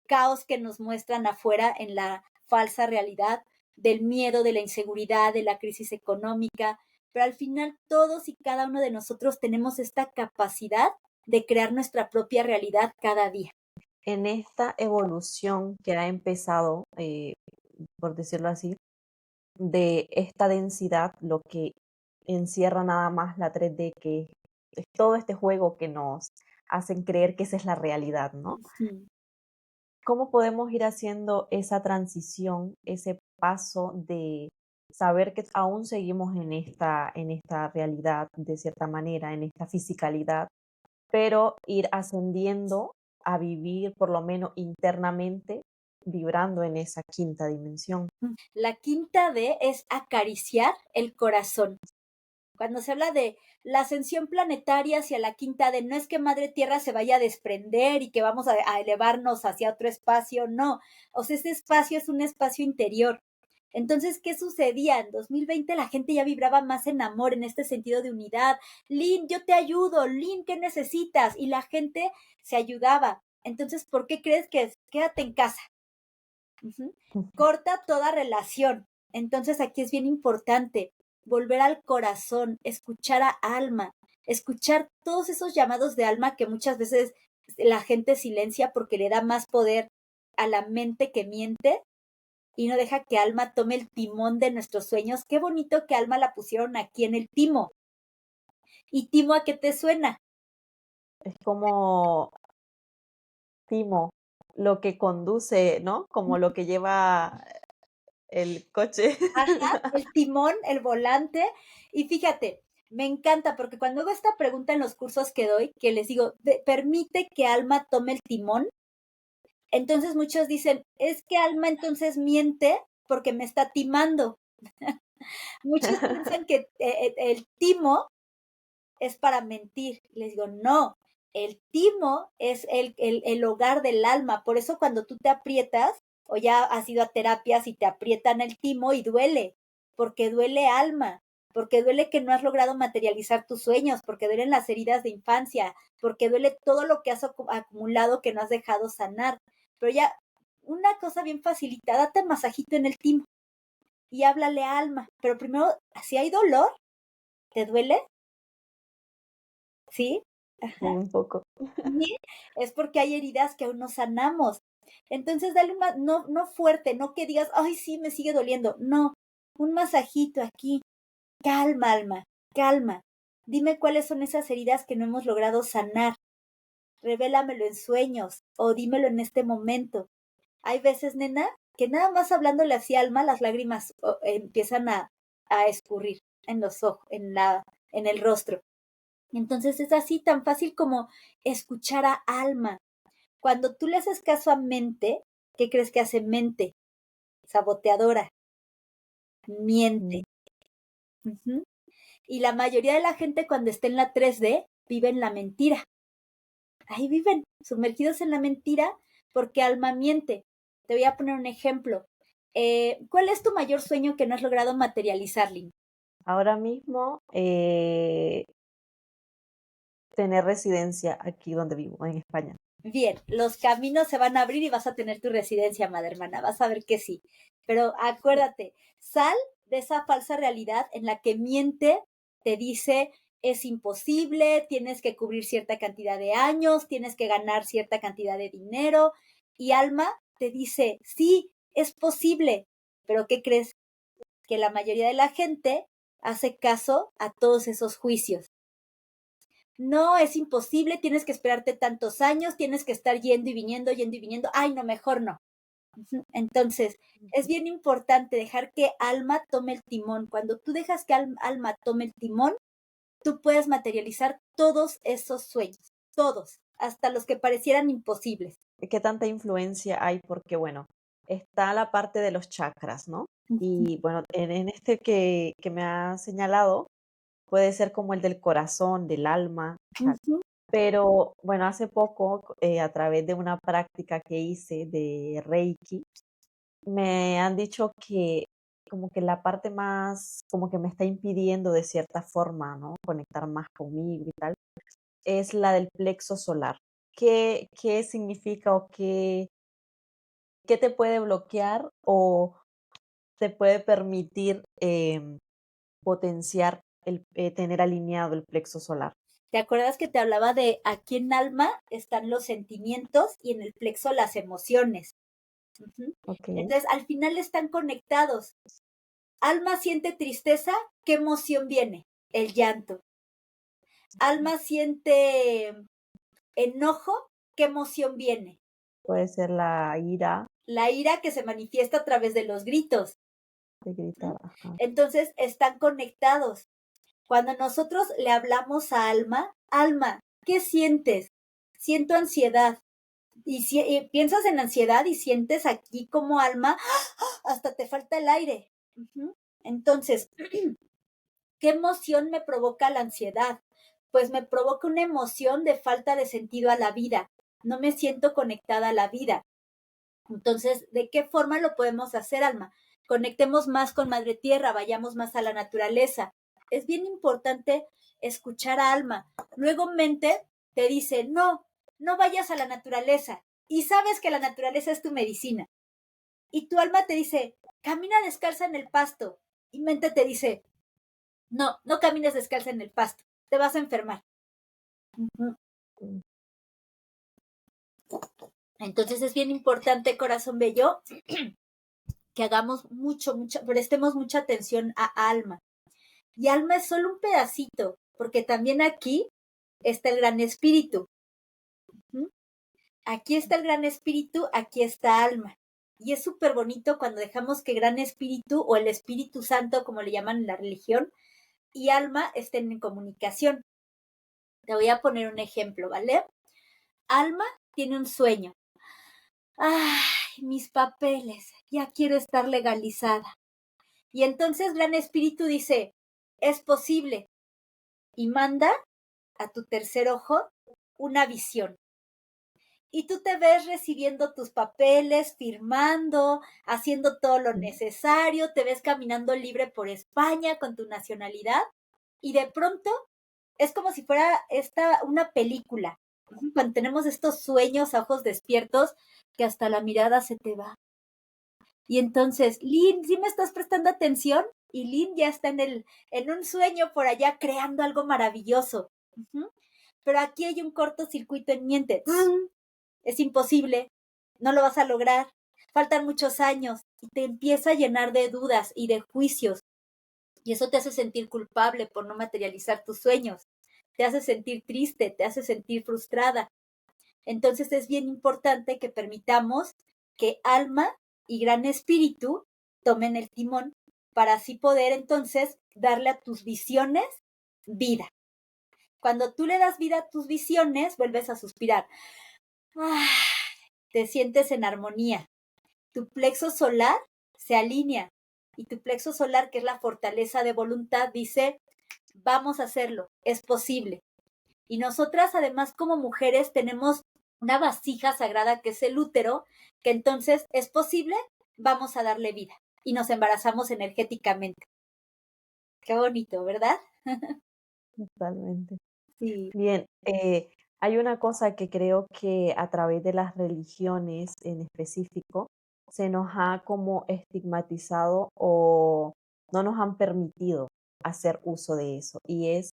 caos que nos muestran afuera en la falsa realidad, del miedo, de la inseguridad, de la crisis económica, pero al final todos y cada uno de nosotros tenemos esta capacidad de crear nuestra propia realidad cada día. En esta evolución que ha empezado, por decirlo así, de esta densidad, lo que encierra nada más la 3D, que es todo este juego que nos hacen creer que esa es la realidad, ¿no? Sí. ¿Cómo podemos ir haciendo esa transición, ese paso de saber que aún seguimos en esta realidad, de cierta manera, en esta fisicalidad, pero ir ascendiendo a vivir por lo menos internamente, vibrando en esa quinta dimensión? La quinta D es acariciar el corazón. Cuando se habla de la ascensión planetaria hacia la quinta D, no es que Madre Tierra se vaya a desprender y que vamos a elevarnos hacia otro espacio, no. O sea, ese espacio es un espacio interior. Entonces, ¿qué sucedía? En 2020 la gente ya vibraba más en amor, en este sentido de unidad. Lynn, yo te ayudo. Lynn, ¿qué necesitas? Y la gente se ayudaba. Entonces, ¿por qué crees que es? Quédate en casa? Uh-huh. Corta toda relación. Entonces, aquí es bien importante volver al corazón, escuchar a alma, escuchar todos esos llamados de alma que muchas veces la gente silencia porque le da más poder a la mente que miente y no deja que alma tome el timón de nuestros sueños. Qué bonito que alma la pusieron aquí en el timo. ¿Y timo a qué te suena? Es como Timo, lo que conduce, ¿no? Como lo que lleva el coche. Ajá, el timón, el volante. Y fíjate, me encanta porque cuando hago esta pregunta en los cursos que doy, que les digo, permite que alma tome el timón. Entonces muchos dicen, es que alma entonces miente porque me está timando. Muchos piensan que el timo es para mentir. Les digo, no, el timo es el hogar del alma. Por eso cuando tú te aprietas o ya has ido a terapias y te aprietan el timo y duele, porque duele alma, porque duele que no has logrado materializar tus sueños, porque duelen las heridas de infancia, porque duele todo lo que has acumulado que no has dejado sanar. Pero ya una cosa bien facilita, date masajito en el timo y háblale a Alma. Pero primero, si hay dolor, ¿te duele? ¿Sí? Sí, Ajá. un poco. Y es porque hay heridas que aún no sanamos. Entonces, dale no fuerte, no que digas, ay, sí, me sigue doliendo. No, un masajito aquí. Calma, Alma, calma. Dime cuáles son esas heridas que no hemos logrado sanar. Revélamelo en sueños o dímelo en este momento. Hay veces, nena, que nada más hablándole así a Alma, las lágrimas empiezan a escurrir en los ojos, en el rostro. Entonces es así tan fácil como escuchar a Alma. Cuando tú le haces caso a mente, ¿qué crees que hace mente? Saboteadora, miente. Mm. Ujú. Y la mayoría de la gente cuando está en la 3D vive en la mentira. Ahí viven, sumergidos en la mentira porque Alma miente. Te voy a poner un ejemplo. ¿Cuál es tu mayor sueño que no has logrado materializar, Lynn? Ahora mismo, tener residencia aquí donde vivo, en España. Bien, los caminos se van a abrir y vas a tener tu residencia, madre hermana. Vas a ver que sí. Pero acuérdate, sal de esa falsa realidad en la que miente, te dice es imposible, tienes que cubrir cierta cantidad de años, tienes que ganar cierta cantidad de dinero. Y Alma te dice, sí, es posible. Pero ¿qué crees? Que la mayoría de la gente hace caso a todos esos juicios. No, es imposible, tienes que esperarte tantos años, tienes que estar yendo y viniendo. Ay, no, mejor no. Entonces, es bien importante dejar que Alma tome el timón. Cuando tú dejas que Alma tome el timón, tú puedes materializar todos esos sueños, todos, hasta los que parecieran imposibles. ¿Qué tanta influencia hay? Porque, bueno, está la parte de los chakras, ¿no? Y bueno, en este que me ha señalado, puede ser como el del corazón, del alma, tal. Ujú. Pero bueno, hace poco, a través de una práctica que hice de Reiki, me han dicho que como que la parte más, como que me está impidiendo de cierta forma, ¿no? Conectar más conmigo y tal, es la del plexo solar. ¿Qué significa o qué te puede bloquear o te puede permitir potenciar tener alineado el plexo solar? ¿Te acuerdas que te hablaba de aquí en Alma están los sentimientos y en el plexo las emociones? Ujú. Ok, Entonces, al final están conectados. Alma siente tristeza, ¿qué emoción viene? El llanto. Alma siente enojo, ¿qué emoción viene? puede ser la ira La ira que se manifiesta a través de los gritos. de gritar, ajá. Entonces, están conectados. Cuando nosotros le hablamos a Alma, Alma, ¿qué sientes? Siento ansiedad. Y piensas en ansiedad y sientes aquí como Alma, hasta te falta el aire. Entonces, ¿qué emoción me provoca la ansiedad? Pues me provoca una emoción de falta de sentido a la vida. No me siento conectada a la vida. Entonces, ¿de qué forma lo podemos hacer, Alma? Conectemos más con Madre Tierra, vayamos más a la naturaleza. Es bien importante escuchar a Alma. Luego mente te dice, no, no vayas a la naturaleza. Y sabes que la naturaleza es tu medicina. Y tu alma te dice, camina descalza en el pasto. Y mente te dice, no, no camines descalza en el pasto, te vas a enfermar. Mm. Entonces es bien importante, corazón bello, que hagamos prestemos mucha atención a Alma. Y Alma es solo un pedacito, porque también aquí está el gran espíritu. Aquí está el gran espíritu, aquí está Alma. Y es súper bonito cuando dejamos que gran espíritu o el Espíritu Santo, como le llaman en la religión, y Alma estén en comunicación. Te voy a poner un ejemplo, ¿vale? Alma tiene un sueño. Ay, mis papeles, ya quiero estar legalizada. Y entonces Gran Espíritu dice, es posible. Y manda a tu tercer ojo una visión. Y tú te ves recibiendo tus papeles, firmando, haciendo todo lo necesario, te ves caminando libre por España con tu nacionalidad y de pronto es como si fuera una película. Cuando tenemos estos sueños a ojos despiertos, que hasta la mirada se te va. Y entonces, Lynn, ¿sí me estás prestando atención? Y Lynn ya está en un sueño por allá creando algo maravilloso. Pero aquí hay un cortocircuito en mente. Es imposible, no lo vas a lograr, faltan muchos años, y te empieza a llenar de dudas y de juicios. Y eso te hace sentir culpable por no materializar tus sueños, te hace sentir triste, te hace sentir frustrada. Entonces es bien importante que permitamos que alma y gran espíritu tomen el timón para así poder entonces darle a tus visiones vida. Cuando tú le das vida a tus visiones, vuelves a suspirar. Te sientes en armonía. Tu plexo solar se alinea y tu plexo solar, que es la fortaleza de voluntad, dice, vamos a hacerlo, es posible. Y nosotras, además, como mujeres, tenemos una vasija sagrada que es el útero, que entonces es posible, vamos a darle vida. Y nos embarazamos energéticamente. Qué bonito, ¿verdad? Totalmente. Sí. Bien, hay una cosa que creo que a través de las religiones en específico se nos ha como estigmatizado o no nos han permitido hacer uso de eso. Y es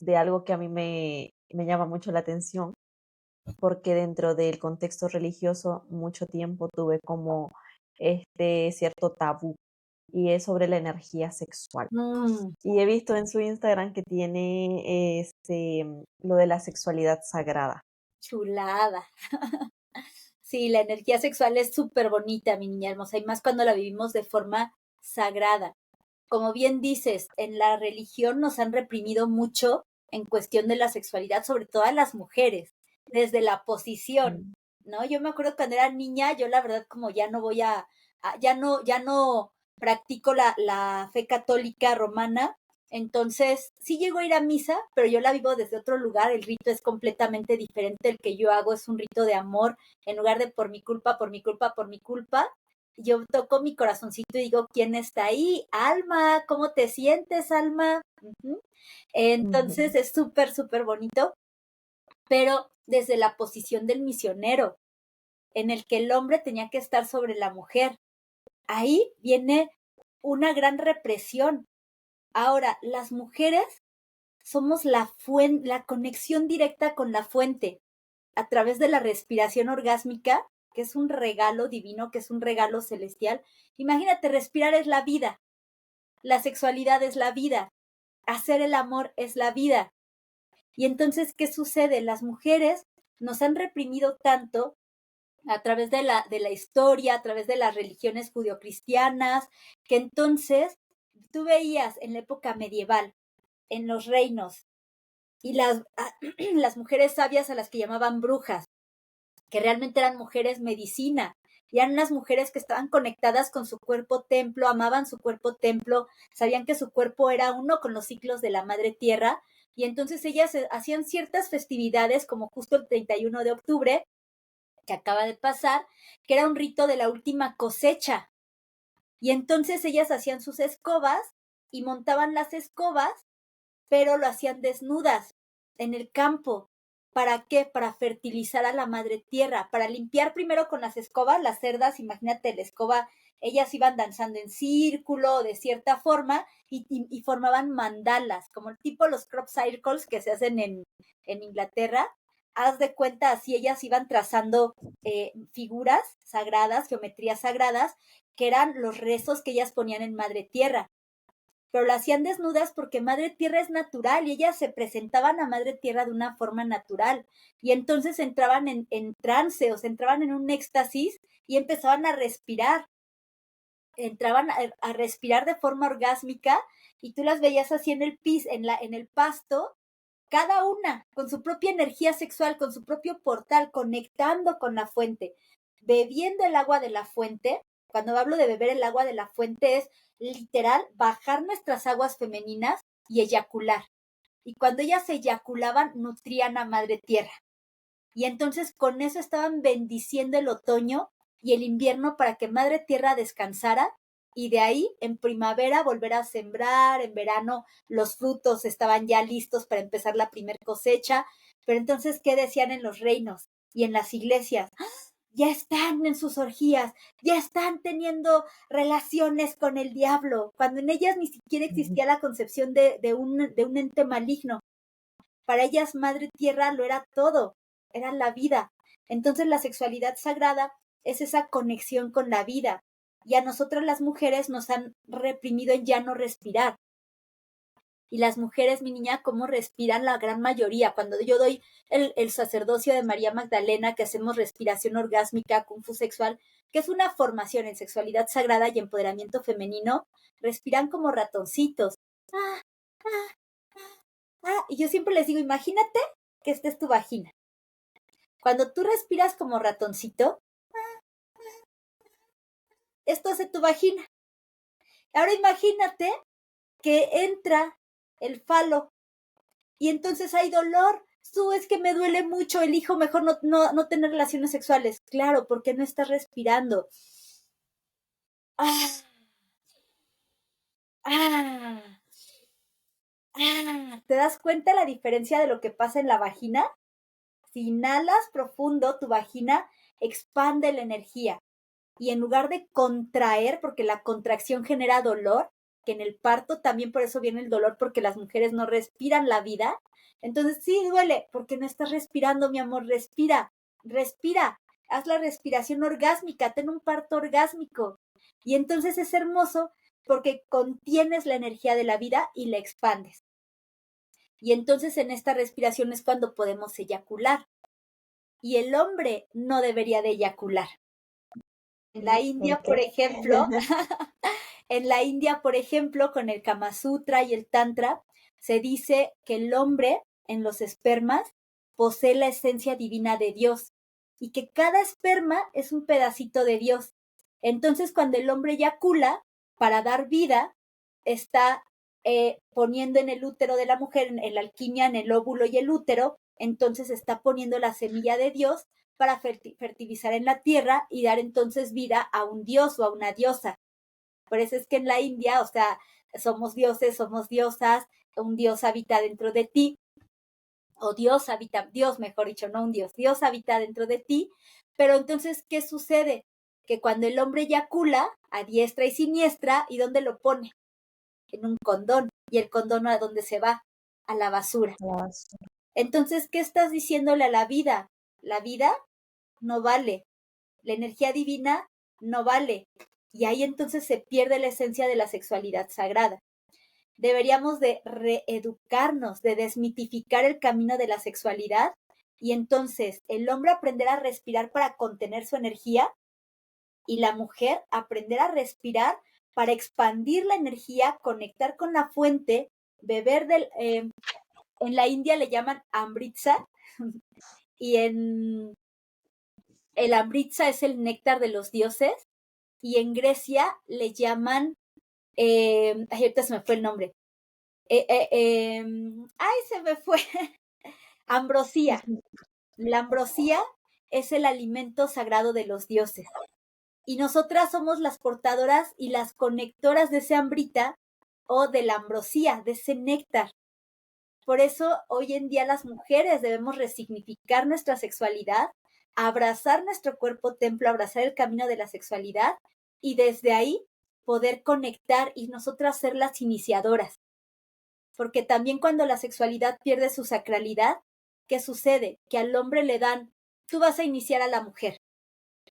de algo que a mí me llama mucho la atención, porque dentro del contexto religioso mucho tiempo tuve como este cierto tabú y es sobre la energía sexual. Y he visto en su Instagram que tiene lo de la sexualidad sagrada. Chulada. Sí, la energía sexual es súper bonita, mi niña hermosa, y más cuando la vivimos de forma sagrada. Como bien dices, en la religión nos han reprimido mucho en cuestión de la sexualidad, sobre todo a las mujeres, desde la posición, Mm, ¿no? Yo me acuerdo cuando era niña, yo la verdad como ya no voy ya no practico la fe católica romana, entonces sí llego a ir a misa, pero yo la vivo desde otro lugar, el rito es completamente diferente, el que yo hago es un rito de amor, en lugar de por mi culpa, por mi culpa, por mi culpa, yo toco mi corazoncito y digo, ¿quién está ahí? Alma, ¿cómo te sientes, Alma? Entonces ujú, es súper, súper bonito, pero desde la posición del misionero, en el que el hombre tenía que estar sobre la mujer. Ahí viene una gran represión. Ahora, las mujeres somos la conexión directa con la fuente a través de la respiración orgásmica, que es un regalo divino, que es un regalo celestial. Imagínate, respirar es la vida, la sexualidad es la vida, hacer el amor es la vida. Y entonces, ¿qué sucede? Las mujeres nos han reprimido tanto a través de la historia, a través de las religiones judio-cristianas, que entonces tú veías en la época medieval, en los reinos, y las mujeres sabias a las que llamaban brujas, que realmente eran mujeres medicina, y eran unas mujeres que estaban conectadas con su cuerpo templo, amaban su cuerpo templo, sabían que su cuerpo era uno con los ciclos de la madre tierra, y entonces ellas hacían ciertas festividades, como justo el 31 de octubre, que acaba de pasar, que era un rito de la última cosecha. Y entonces ellas hacían sus escobas y montaban las escobas, pero lo hacían desnudas en el campo. ¿Para qué? Para fertilizar a la madre tierra, para limpiar primero con las escobas, las cerdas, imagínate la escoba, ellas iban danzando en círculo de cierta forma y formaban mandalas, como el tipo los crop circles que se hacen en Inglaterra. Haz de cuenta, así ellas iban trazando figuras sagradas, geometrías sagradas, que eran los rezos que ellas ponían en madre tierra, pero lo hacían desnudas porque Madre Tierra es natural y ellas se presentaban a Madre Tierra de una forma natural. Y entonces entraban en trance, o sea, entraban en un éxtasis y empezaban a respirar. Entraban a respirar de forma orgásmica y tú las veías así en el piso, en el pasto, cada una con su propia energía sexual, con su propio portal, conectando con la fuente, bebiendo el agua de la fuente. Cuando hablo de beber el agua de la fuente es literal bajar nuestras aguas femeninas y eyacular. Y cuando ellas eyaculaban, nutrían a Madre Tierra. Y entonces con eso estaban bendiciendo el otoño y el invierno para que Madre Tierra descansara y de ahí en primavera volver a sembrar, en verano los frutos estaban ya listos para empezar la primer cosecha, Pero entonces, ¿qué decían en los reinos y en las iglesias? ¡Ah! Ya están en sus orgías, ya están teniendo relaciones con el diablo, cuando en ellas ni siquiera existía la concepción de un ente maligno. Para ellas Madre Tierra lo era todo, era la vida. Entonces la sexualidad sagrada es esa conexión con la vida. Y a nosotras las mujeres nos han reprimido en ya no respirar. Y las mujeres, mi niña, ¿cómo respiran la gran mayoría? Cuando yo doy el sacerdocio de María Magdalena, que hacemos respiración orgásmica, kung fu sexual, que es una formación en sexualidad sagrada y empoderamiento femenino, respiran como ratoncitos. Ah, ah, y yo siempre les digo, imagínate que esta es tu vagina. Cuando tú respiras como ratoncito, esto hace tu vagina. Ahora imagínate que entra el falo y entonces hay dolor. Tú, es que me duele mucho, elijo mejor no tener relaciones sexuales. Claro, porque no estás respirando. Ah, ah, ¿Te das cuenta la diferencia de lo que pasa en la vagina? Si inhalas profundo, tu vagina expande la energía. Y en lugar de contraer, porque la contracción genera dolor, que en el parto también por eso viene el dolor, porque las mujeres no respiran la vida. Entonces sí duele, porque no estás respirando, mi amor, respira, respira, haz la respiración orgásmica, ten un parto orgásmico. Y entonces es hermoso porque contienes la energía de la vida y la expandes. Y entonces en esta respiración es cuando podemos eyacular. Y el hombre no debería de eyacular. En la India, ¿Por por qué? ejemplo, en la India, por ejemplo, con el Kama Sutra y el Tantra, se dice que el hombre en los espermas posee la esencia divina de Dios y que cada esperma es un pedacito de Dios. Entonces, cuando el hombre eyacula para dar vida, está poniendo en el útero de la mujer, en la alquimia, en el óvulo y el útero, entonces está poniendo la semilla de Dios para fertilizar en la tierra y dar entonces vida a un dios o a una diosa. Por eso es que en la India, o sea, somos dioses, somos diosas, un dios habita dentro de ti, o Dios habita, Dios mejor dicho, no un dios, Dios habita dentro de ti, pero entonces, ¿qué sucede? Que cuando el hombre eyacula a diestra y siniestra, ¿y dónde lo pone? En un condón. ¿Y el condón a dónde se va? A la basura. Entonces, ¿qué estás diciéndole a la vida? La vida no vale. La energía divina no vale. Y ahí entonces se pierde la esencia de la sexualidad sagrada. Deberíamos de reeducarnos, de desmitificar el camino de la sexualidad y entonces el hombre aprender a respirar para contener su energía y la mujer aprender a respirar para expandir la energía, conectar con la fuente, beber en la India le llaman amritza y en el amritza es el néctar de los dioses y en Grecia le llaman, ahorita se me fue el nombre, se me fue, ambrosía. La ambrosía es el alimento sagrado de los dioses. Y nosotras somos las portadoras y las conectoras de ese ambrita o de la ambrosía, de ese néctar. Por eso hoy en día las mujeres debemos resignificar nuestra sexualidad, abrazar nuestro cuerpo templo, abrazar el camino de la sexualidad y desde ahí poder conectar y nosotras ser las iniciadoras. Porque también cuando la sexualidad pierde su sacralidad, ¿qué sucede? Que al hombre le dan, tú vas a iniciar a la mujer.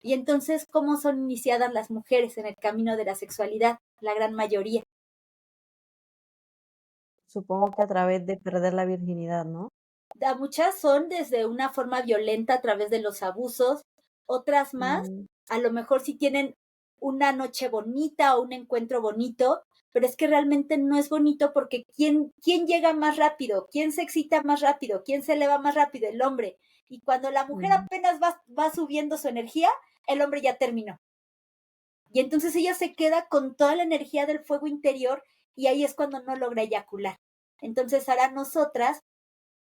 Y entonces, ¿cómo son iniciadas las mujeres en el camino de la sexualidad? La gran mayoría. Supongo que a través de perder la virginidad, ¿no? Muchas son desde una forma violenta a través de los abusos, otras más, a lo mejor sí tienen una noche bonita o un encuentro bonito, pero es que realmente no es bonito porque ¿quién llega más rápido? ¿Quién se excita más rápido? ¿Quién se eleva más rápido? El hombre. Y cuando la mujer apenas va subiendo su energía, el hombre ya terminó. Y entonces ella se queda con toda la energía del fuego interior y ahí es cuando no logra eyacular. Entonces ahora nosotras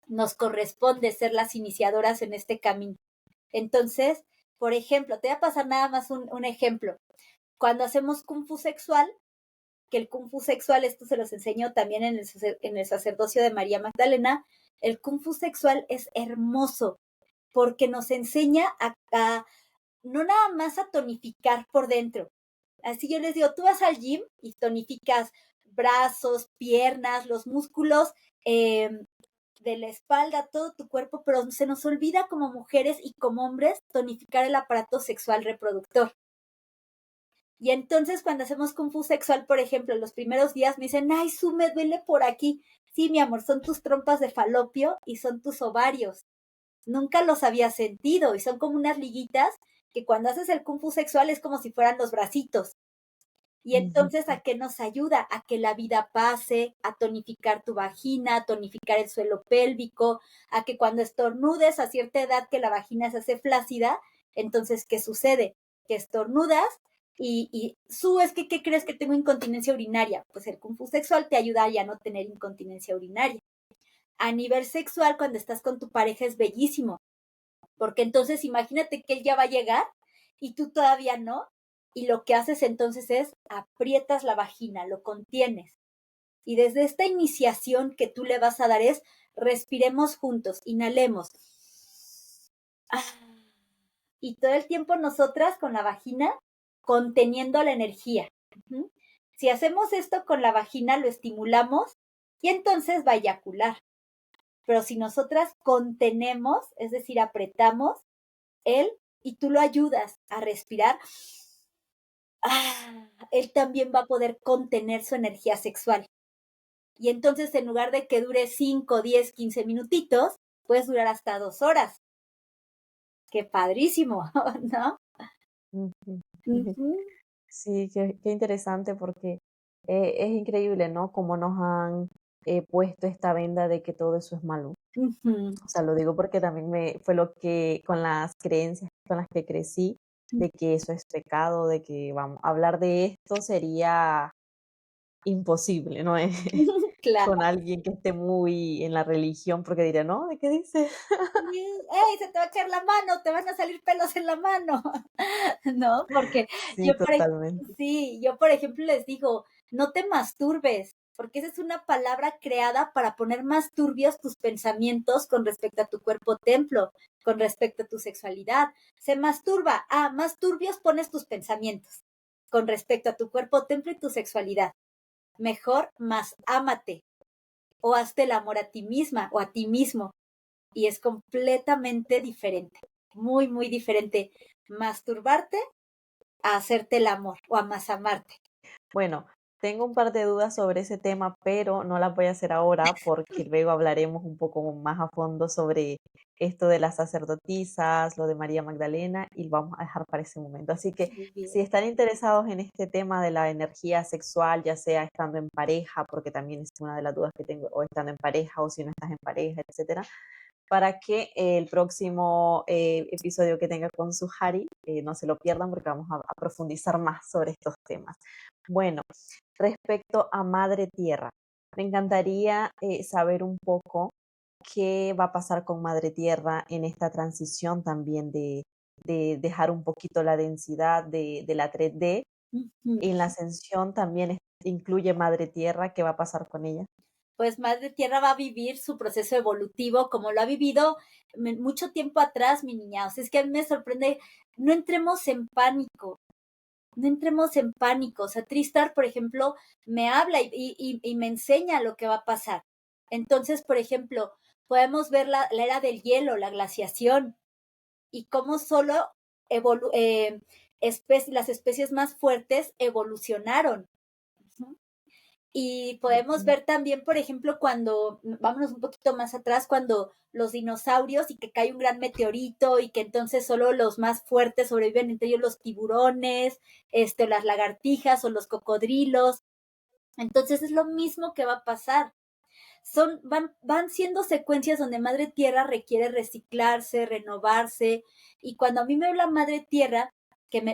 nos corresponde ser las iniciadoras en este camino. Entonces, por ejemplo, te voy a pasar nada más un ejemplo. Cuando hacemos kung fu sexual, que el kung fu sexual, esto se los enseño también en el sacerdocio de María Magdalena, El Kung Fu sexual es hermoso porque nos enseña a no nada más a tonificar por dentro. Así yo les digo, tú vas al gym y tonificas brazos, piernas, los músculos de la espalda, todo tu cuerpo, pero se nos olvida como mujeres y como hombres tonificar el aparato sexual reproductor. Y entonces cuando hacemos Kung Fu sexual, por ejemplo, los primeros días me dicen, ay, Su, me duele por aquí. Sí, mi amor, son tus trompas de falopio y son tus ovarios. Nunca los había sentido y son como unas liguitas que cuando haces el Kung Fu sexual es como si fueran los bracitos. Y Ujú. entonces, ¿a qué nos ayuda? A que la vida pase, a tonificar tu vagina, a tonificar el suelo pélvico, a que cuando estornudes a cierta edad que la vagina se hace flácida, entonces, ¿qué sucede? Que estornudas es que, ¿qué crees que tengo incontinencia urinaria? Pues el Kung Fu sexual te ayuda a ya no tener incontinencia urinaria. A nivel sexual, cuando estás con tu pareja es bellísimo, porque entonces imagínate que él ya va a llegar y tú todavía no, y lo que haces entonces es aprietas la vagina, lo contienes. Y desde esta iniciación que tú le vas a dar es, respiremos juntos, inhalemos. Ah, y todo el tiempo nosotras con la vagina conteniendo la energía. Uh-huh. Si hacemos esto con la vagina, lo estimulamos y entonces va a eyacular. Pero si nosotras contenemos, es decir, apretamos, él y tú lo ayudas a respirar, él también va a poder contener su energía sexual. Y entonces, en lugar de que dure 5, 10, 15 minutitos, puedes durar hasta 2 horas. ¡Qué padrísimo! ¿No? Ujú. Uh-huh. Sí, qué interesante porque es increíble, ¿no? Cómo nos han puesto esta venda de que todo eso es malo. Uh-huh. O sea, lo digo porque también fue lo que, con las creencias con las que crecí, de que eso es pecado, de que, vamos, hablar de esto sería imposible, ¿no? Claro. Con alguien que esté muy en la religión, porque diría, no, ¿de qué dices? ¡Ey, se te va a echar la mano! ¡Te van a salir pelos en la mano! ¿No? Porque Sí, yo por, ej- totalmente. sí, yo por ejemplo les digo, no te masturbes, porque esa es una palabra creada para poner más turbios tus pensamientos con respecto a tu cuerpo templo, con respecto a tu sexualidad. Se masturba, más turbios pones tus pensamientos con respecto a tu cuerpo templo y tu sexualidad. Mejor, más ámate o hazte el amor a ti misma o a ti mismo y es completamente diferente, muy, muy diferente masturbarte a hacerte el amor o a más amarte. Bueno, tengo un par de dudas sobre ese tema, pero no las voy a hacer ahora porque luego hablaremos un poco más a fondo sobre esto de las sacerdotisas, lo de María Magdalena y lo vamos a dejar para ese momento. Así que Muy bien. si están interesados en este tema de la energía sexual, ya sea estando en pareja, porque también es una de las dudas que tengo, o estando en pareja, o si no estás en pareja, etcétera, para que el próximo episodio que tenga con Suhari no se lo pierdan porque vamos a profundizar más sobre estos temas. Bueno, respecto a Madre Tierra, me encantaría saber un poco qué va a pasar con Madre Tierra en esta transición también de dejar un poquito la densidad de la 3D. Ujú. En la ascensión también incluye Madre Tierra, ¿qué va a pasar con ella? Pues Madre Tierra va a vivir su proceso evolutivo como lo ha vivido mucho tiempo atrás, mi niña. O sea, es que a mí me sorprende, no entremos en pánico, no entremos en pánico. O sea, Tristar, por ejemplo, me habla y me enseña lo que va a pasar. Entonces, por ejemplo, podemos ver la era del hielo, la glaciación, y cómo solo las especies más fuertes evolucionaron. Uh-huh. Y podemos Ujú. ver también, por ejemplo, cuando, vámonos un poquito más atrás, cuando los dinosaurios y que cae un gran meteorito y que entonces solo los más fuertes sobreviven, entre ellos los tiburones, las lagartijas o los cocodrilos. Entonces es lo mismo que va a pasar. Van siendo secuencias donde Madre Tierra requiere reciclarse, renovarse, y cuando a mí me habla Madre Tierra,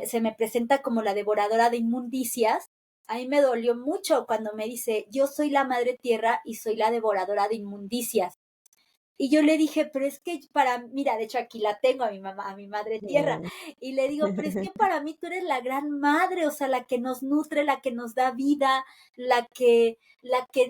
se me presenta como la devoradora de inmundicias, a mí me dolió mucho cuando me dice, yo soy la Madre Tierra y soy la devoradora de inmundicias. Y yo le dije, pero es que mira, de hecho aquí la tengo a mi mamá, a mi madre tierra, Oh. y le digo, pero es que para mí tú eres la gran madre, o sea, la que nos nutre, la que nos da vida, la que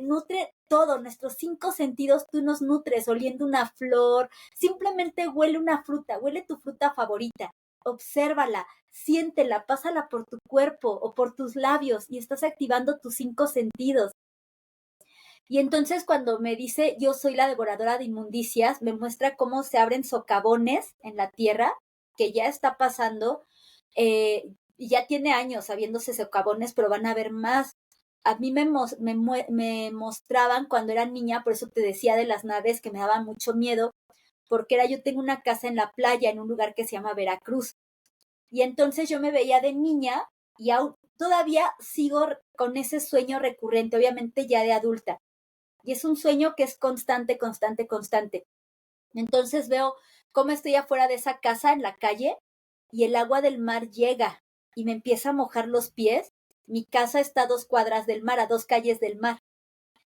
nutre todo, nuestros 5 sentidos, tú nos nutres, oliendo una flor, simplemente huele una fruta, huele tu fruta favorita, obsérvala, siéntela, pásala por tu cuerpo o por tus labios y estás activando tus 5 sentidos. Y entonces cuando me dice yo soy la devoradora de inmundicias, me muestra cómo se abren socavones en la tierra, que ya está pasando, y ya tiene años habiéndose socavones, pero van a haber más. A mí me mostraban cuando era niña, por eso te decía de las naves que me daban mucho miedo, porque yo tengo una casa en la playa, en un lugar que se llama Veracruz. Y entonces yo me veía de niña y aún todavía sigo con ese sueño recurrente, obviamente ya de adulta, y es un sueño que es constante, constante, constante. Entonces veo cómo estoy afuera de esa casa en la calle y el agua del mar llega y me empieza a mojar los pies. Mi casa está a 2 cuadras del mar, a 2 calles del mar.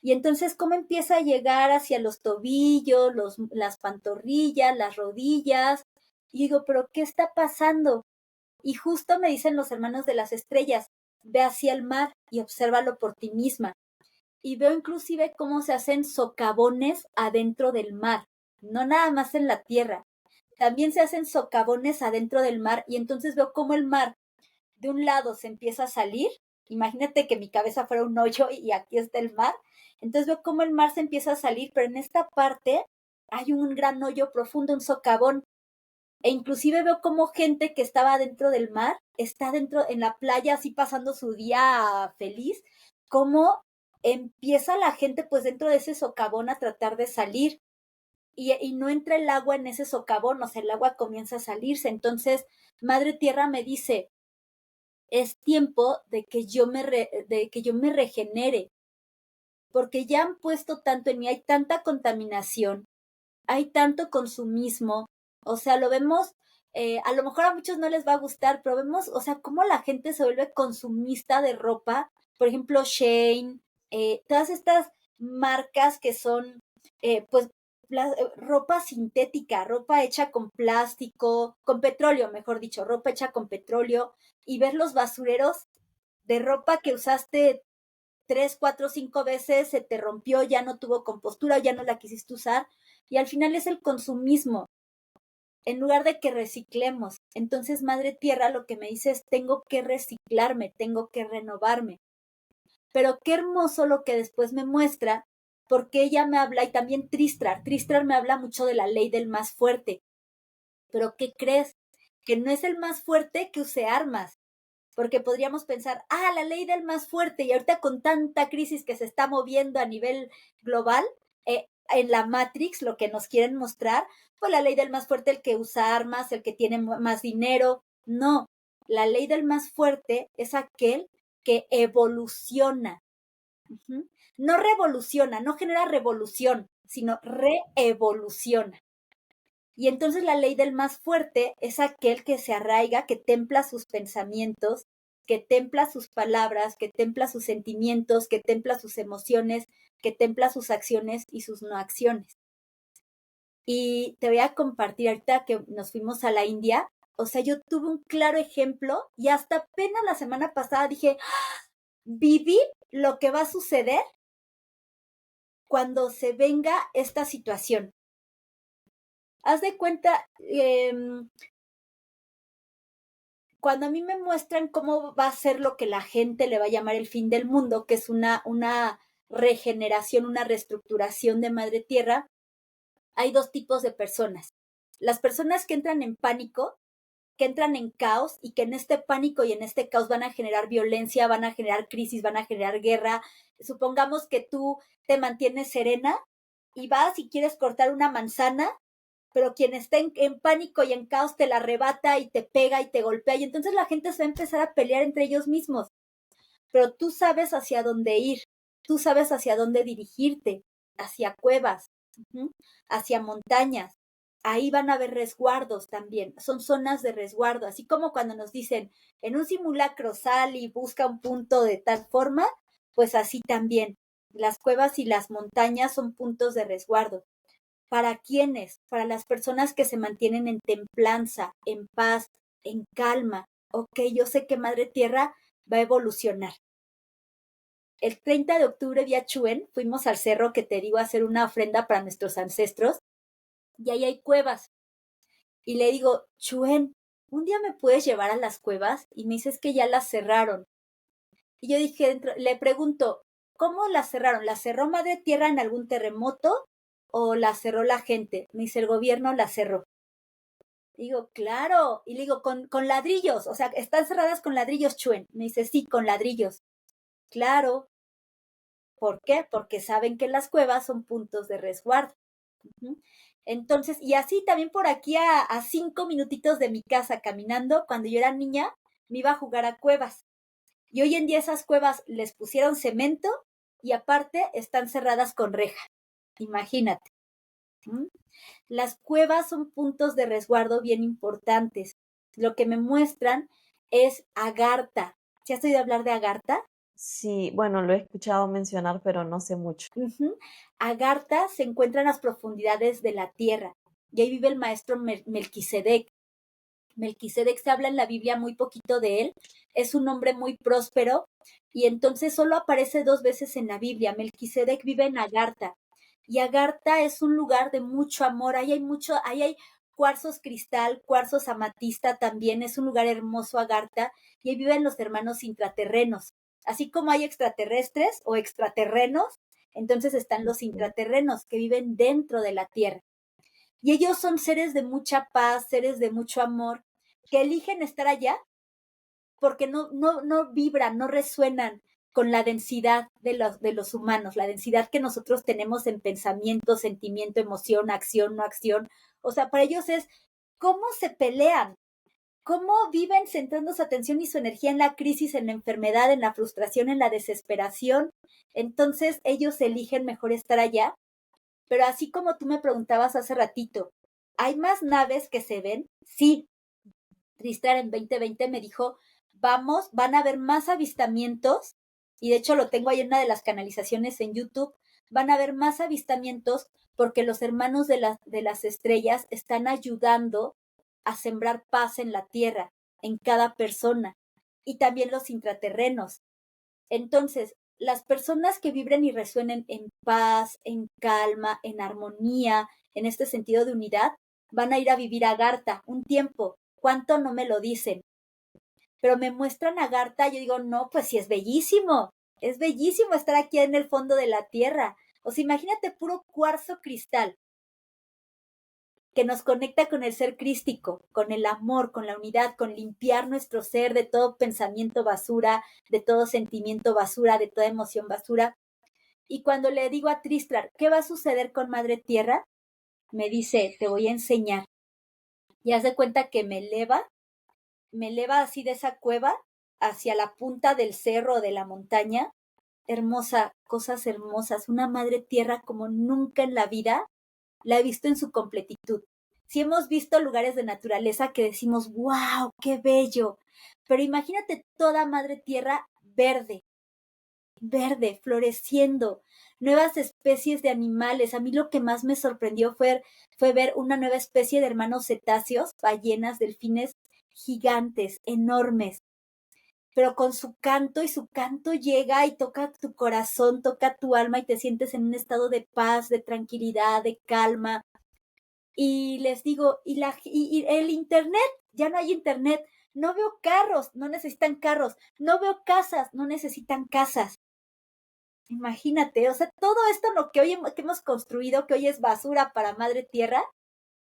Y entonces cómo empieza a llegar hacia los tobillos, las pantorrillas, las rodillas. Y digo, pero ¿qué está pasando? Y justo me dicen los hermanos de las estrellas, ve hacia el mar y obsérvalo por ti misma. Y veo inclusive cómo se hacen socavones adentro del mar, no nada más en la tierra, también se hacen socavones adentro del mar y entonces veo cómo el mar de un lado se empieza a salir, imagínate que mi cabeza fuera un hoyo y aquí está el mar, entonces veo cómo el mar se empieza a salir, pero en esta parte hay un gran hoyo profundo, un socavón, e inclusive veo como gente que estaba dentro del mar, está dentro en la playa así pasando su día feliz, como empieza la gente pues dentro de ese socavón a tratar de salir y no entra el agua en ese socavón, o sea, el agua comienza a salirse. Entonces, Madre Tierra me dice, es tiempo de que yo me regenere, porque ya han puesto tanto en mí, hay tanta contaminación, hay tanto consumismo, o sea, lo vemos, a lo mejor a muchos no les va a gustar, pero vemos, o sea, cómo la gente se vuelve consumista de ropa, por ejemplo, Shane, todas estas marcas que son, pues, ropa sintética, ropa hecha con plástico, con petróleo, mejor dicho, ropa hecha con petróleo, y ver los basureros de ropa que usaste 3, 4, 5 veces, se te rompió, ya no tuvo compostura, ya no la quisiste usar, y al final es el consumismo, en lugar de que reciclemos. Entonces, Madre Tierra lo que me dice es, tengo que reciclarme, tengo que renovarme. Pero qué hermoso lo que después me muestra, porque ella me habla, y también Tristrar me habla mucho de la ley del más fuerte. Pero ¿qué crees? Que no es el más fuerte que use armas, porque podríamos pensar, la ley del más fuerte, y ahorita con tanta crisis que se está moviendo a nivel global, en la Matrix lo que nos quieren mostrar, pues la ley del más fuerte, el que usa armas, el que tiene más dinero, no, la ley del más fuerte es aquel que evoluciona, uh-huh. No revoluciona, no genera revolución, sino reevoluciona. Y entonces la ley del más fuerte es aquel que se arraiga, que templa sus pensamientos, que templa sus palabras, que templa sus sentimientos, que templa sus emociones, que templa sus acciones y sus no acciones. Y te voy a compartir ahorita que nos fuimos a la India, o sea, yo tuve un claro ejemplo y hasta apenas la semana pasada dije, viví lo que va a suceder cuando se venga esta situación. Haz de cuenta, cuando a mí me muestran cómo va a ser lo que la gente le va a llamar el fin del mundo, que es una regeneración, una reestructuración de Madre Tierra, hay 2 tipos de personas. Las personas que entran en pánico, que entran en caos y que en este pánico y en este caos van a generar violencia, van a generar crisis, van a generar guerra. Supongamos que tú te mantienes serena y vas y quieres cortar una manzana, pero quien está en pánico y en caos te la arrebata y te pega y te golpea y entonces la gente se va a empezar a pelear entre ellos mismos. Pero tú sabes hacia dónde ir, tú sabes hacia dónde dirigirte, hacia cuevas, uh-huh, hacia montañas. Ahí van a haber resguardos también, son zonas de resguardo, así como cuando nos dicen, en un simulacro sal y busca un punto de tal forma, pues así también. Las cuevas y las montañas son puntos de resguardo. ¿Para quiénes? Para las personas que se mantienen en templanza, en paz, en calma. Ok, yo sé que Madre Tierra va a evolucionar. El 30 de octubre vía Chuen fuimos al cerro que te digo a hacer una ofrenda para nuestros ancestros y ahí hay cuevas. Y le digo, Chuen, ¿un día me puedes llevar a las cuevas? Y me dices que ya las cerraron. Y yo dije, le pregunto, ¿cómo las cerraron? ¿La cerró Madre Tierra en algún terremoto o la cerró la gente? Me dice, el gobierno la cerró. Digo, claro. Y le digo, con ladrillos, o sea, están cerradas con ladrillos, Chuen. Me dice, sí, con ladrillos. Claro. ¿Por qué? Porque saben que las cuevas son puntos de resguardo. Uh-huh. Entonces, y así también por aquí a 5 minutitos de mi casa caminando, cuando yo era niña, me iba a jugar a cuevas. Y hoy en día esas cuevas les pusieron cemento y aparte están cerradas con reja. Imagínate. ¿Mm? Las cuevas son puntos de resguardo bien importantes. Lo que me muestran es Agartha. ¿Sí has oído hablar de Agartha? Sí, bueno, lo he escuchado mencionar, pero no sé mucho. Uh-huh. Agartha se encuentra en las profundidades de la tierra y ahí vive el maestro Melquisedec. Melquisedec se habla en la Biblia muy poquito de él, es un hombre muy próspero y entonces solo aparece 2 veces en la Biblia. Melquisedec vive en Agartha y Agartha es un lugar de mucho amor, ahí hay cuarzos cristal, cuarzos amatista también, es un lugar hermoso Agartha y ahí viven los hermanos intraterrenos. Así como hay extraterrestres o extraterrenos, entonces están los Ok. intraterrenos que viven dentro de la Tierra. Y ellos son seres de mucha paz, seres de mucho amor, que eligen estar allá porque no vibran, no resuenan con la densidad de los humanos, la densidad que nosotros tenemos en pensamiento, sentimiento, emoción, acción, no acción. O sea, para ellos es cómo se pelean, cómo viven centrando su atención y su energía en la crisis, en la enfermedad, en la frustración, en la desesperación. Entonces ellos eligen mejor estar allá. Pero así como tú me preguntabas hace ratito, ¿hay más naves que se ven? Sí. Tristar en 2020 me dijo, vamos, van a haber más avistamientos, y de hecho lo tengo ahí en una de las canalizaciones en YouTube, van a haber más avistamientos porque los hermanos de las estrellas están ayudando a sembrar paz en la tierra, en cada persona, y también los intraterrenos. Entonces, las personas que vibren y resuenen en paz, en calma, en armonía, en este sentido de unidad, van a ir a vivir a Garta un tiempo. ¿Cuánto? No me lo dicen. Pero me muestran a Garta, yo digo, no, pues sí es bellísimo estar aquí en el fondo de la tierra. O sea, imagínate puro cuarzo cristal que nos conecta con el ser crístico, con el amor, con la unidad, con limpiar nuestro ser de todo pensamiento basura, de todo sentimiento basura, de toda emoción basura. Y cuando le digo a Tristrar, ¿qué va a suceder con Madre Tierra? Me dice, te voy a enseñar. Y haz de cuenta que me eleva así de esa cueva hacia la punta del cerro o de la montaña. Hermosa, cosas hermosas, una Madre Tierra como nunca en la vida la he visto en su completitud. Si hemos visto lugares de naturaleza que decimos, wow, qué bello, pero imagínate toda Madre Tierra verde, verde, floreciendo, nuevas especies de animales. A mí lo que más me sorprendió fue ver una nueva especie de hermanos cetáceos, ballenas, delfines gigantes, enormes, pero con su canto y su canto llega y toca tu corazón, toca tu alma y te sientes en un estado de paz, de tranquilidad, de calma. Y les digo, y el internet, ya no hay internet, no veo carros, no necesitan carros, no veo casas, no necesitan casas. Imagínate, o sea, todo esto lo que hoy que hemos construido, que hoy es basura para Madre Tierra,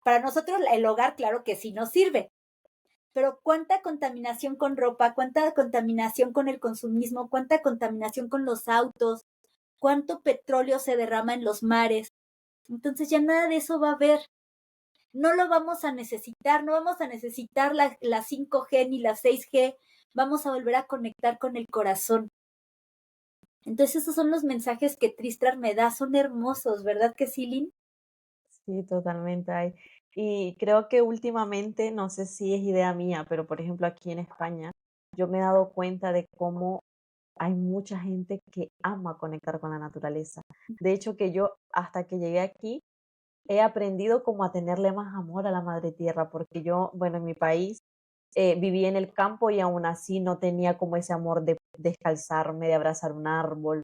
para nosotros el hogar, claro que sí nos sirve, pero cuánta contaminación con ropa, cuánta contaminación con el consumismo, cuánta contaminación con los autos, cuánto petróleo se derrama en los mares. Entonces ya nada de eso va a haber. No lo vamos a necesitar, no vamos a necesitar la 5G ni la 6G, vamos a volver a conectar con el corazón. Entonces esos son los mensajes que Tristrar me da, son hermosos, ¿verdad que sí, Lynn? Sí, totalmente hay. Y creo que últimamente, no sé si es idea mía, pero por ejemplo aquí en España, yo me he dado cuenta de cómo hay mucha gente que ama conectar con la naturaleza. De hecho, que yo hasta que llegué aquí, he aprendido como a tenerle más amor a la madre tierra, porque yo, bueno, en mi país viví en el campo y aún así no tenía como ese amor de descalzarme, de abrazar un árbol.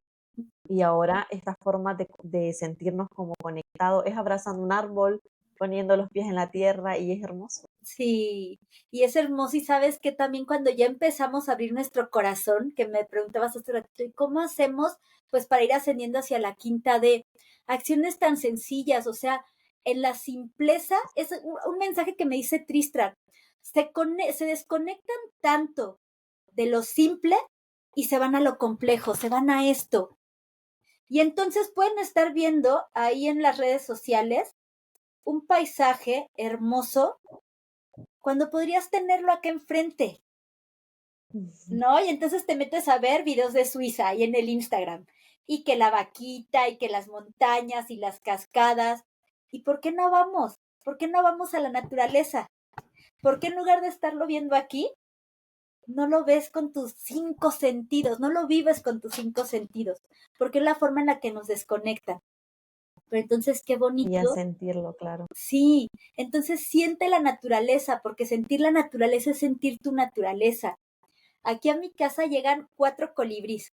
Y ahora esta forma de sentirnos como conectados es abrazando un árbol, poniendo los pies en la tierra y es hermoso. Sí, y es hermoso y sabes que también cuando ya empezamos a abrir nuestro corazón, que me preguntabas hace ratito, ¿y cómo hacemos pues para ir ascendiendo hacia la quinta D? Acciones tan sencillas, o sea, en la simpleza, es un mensaje que me dice Tristram, se desconectan tanto de lo simple y se van a lo complejo, se van a esto. Y entonces pueden estar viendo ahí en las redes sociales un paisaje hermoso cuando podrías tenerlo acá enfrente, ¿no? Y entonces te metes a ver videos de Suiza ahí en el Instagram, y que la vaquita, y que las montañas, y las cascadas. ¿Y por qué no vamos? ¿Por qué no vamos a la naturaleza? ¿Por qué en lugar de estarlo viendo aquí, no lo ves con tus 5 sentidos, no lo vives con tus 5 sentidos? Porque es la forma en la que nos desconectan. Pero entonces, qué Y a bonito. sentirlo, claro. Sí, entonces siente la naturaleza, porque sentir la naturaleza es sentir tu naturaleza. Aquí a mi casa llegan 4 colibríes,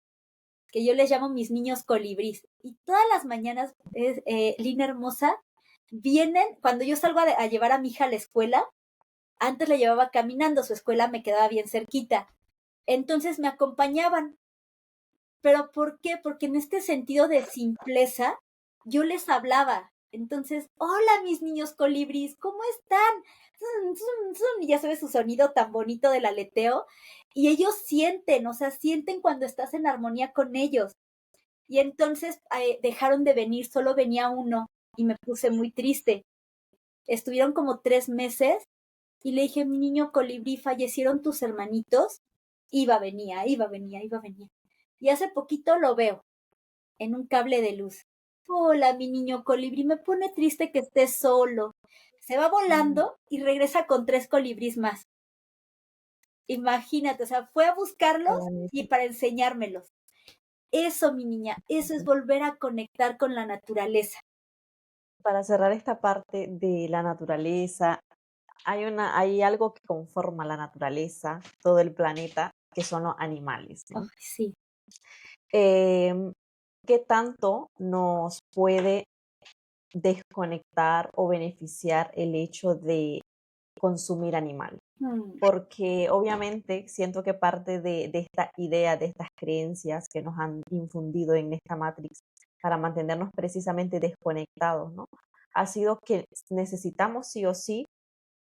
que yo les llamo mis niños colibrís. Y todas las mañanas, Lina hermosa, vienen, cuando yo salgo a llevar a mi hija a la escuela, antes la llevaba caminando, su escuela me quedaba bien cerquita. Entonces me acompañaban. ¿Pero por qué? Porque en este sentido de simpleza, yo les hablaba. Entonces, hola mis niños colibríes, ¿cómo están? Zun, zun, zun, y ya sabes su sonido tan bonito del aleteo. Y ellos sienten, o sea, sienten cuando estás en armonía con ellos. Y entonces dejaron de venir, solo venía uno y me puse muy triste. Estuvieron como 3 meses y le dije, mi niño colibrí, ¿fallecieron tus hermanitos? Iba, venía, iba, venía, iba, venía. Y hace poquito lo veo en un cable de luz. Hola, mi niño colibrí, me pone triste que estés solo. Se va Mm, volando y regresa con 3 colibríes más. Imagínate, o sea, fue a qué buscarlos y bonito. para enseñármelos. Eso, mi niña, eso es Ujú. volver a conectar con la naturaleza. Para cerrar esta parte de la naturaleza, hay algo que conforma la naturaleza, todo el planeta, que son los animales, Ay, ¿no? sí. Em, ¿Qué tanto nos puede desconectar o beneficiar el hecho de consumir animal? Mm, Porque obviamente siento que parte de esta idea, de estas creencias que nos han infundido en esta Matrix para mantenernos precisamente desconectados, ¿no? Ha sido que necesitamos sí o sí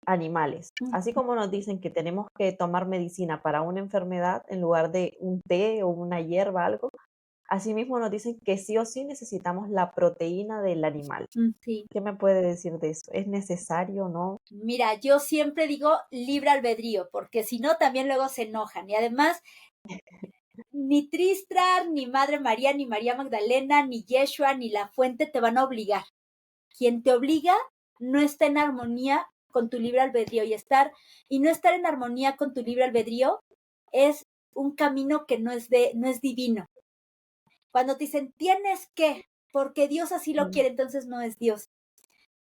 animales. Así mm. como nos dicen que tenemos que tomar medicina para una enfermedad en lugar de un té o una hierba, algo, asimismo nos dicen que sí o sí necesitamos la proteína del animal. Sí. ¿Qué me puede decir de eso? ¿Es necesario o no? Mira, yo siempre digo libre albedrío, porque si no, también luego se enojan. Y además, ni Tristram, ni Madre María, ni María Magdalena, ni Yeshua, ni la fuente te van a obligar. Quien te obliga no está en armonía con tu libre albedrío y no estar en armonía con tu libre albedrío es un camino que no es divino. Cuando te dicen tienes que, porque Dios así lo Mm, quiere, entonces no es Dios,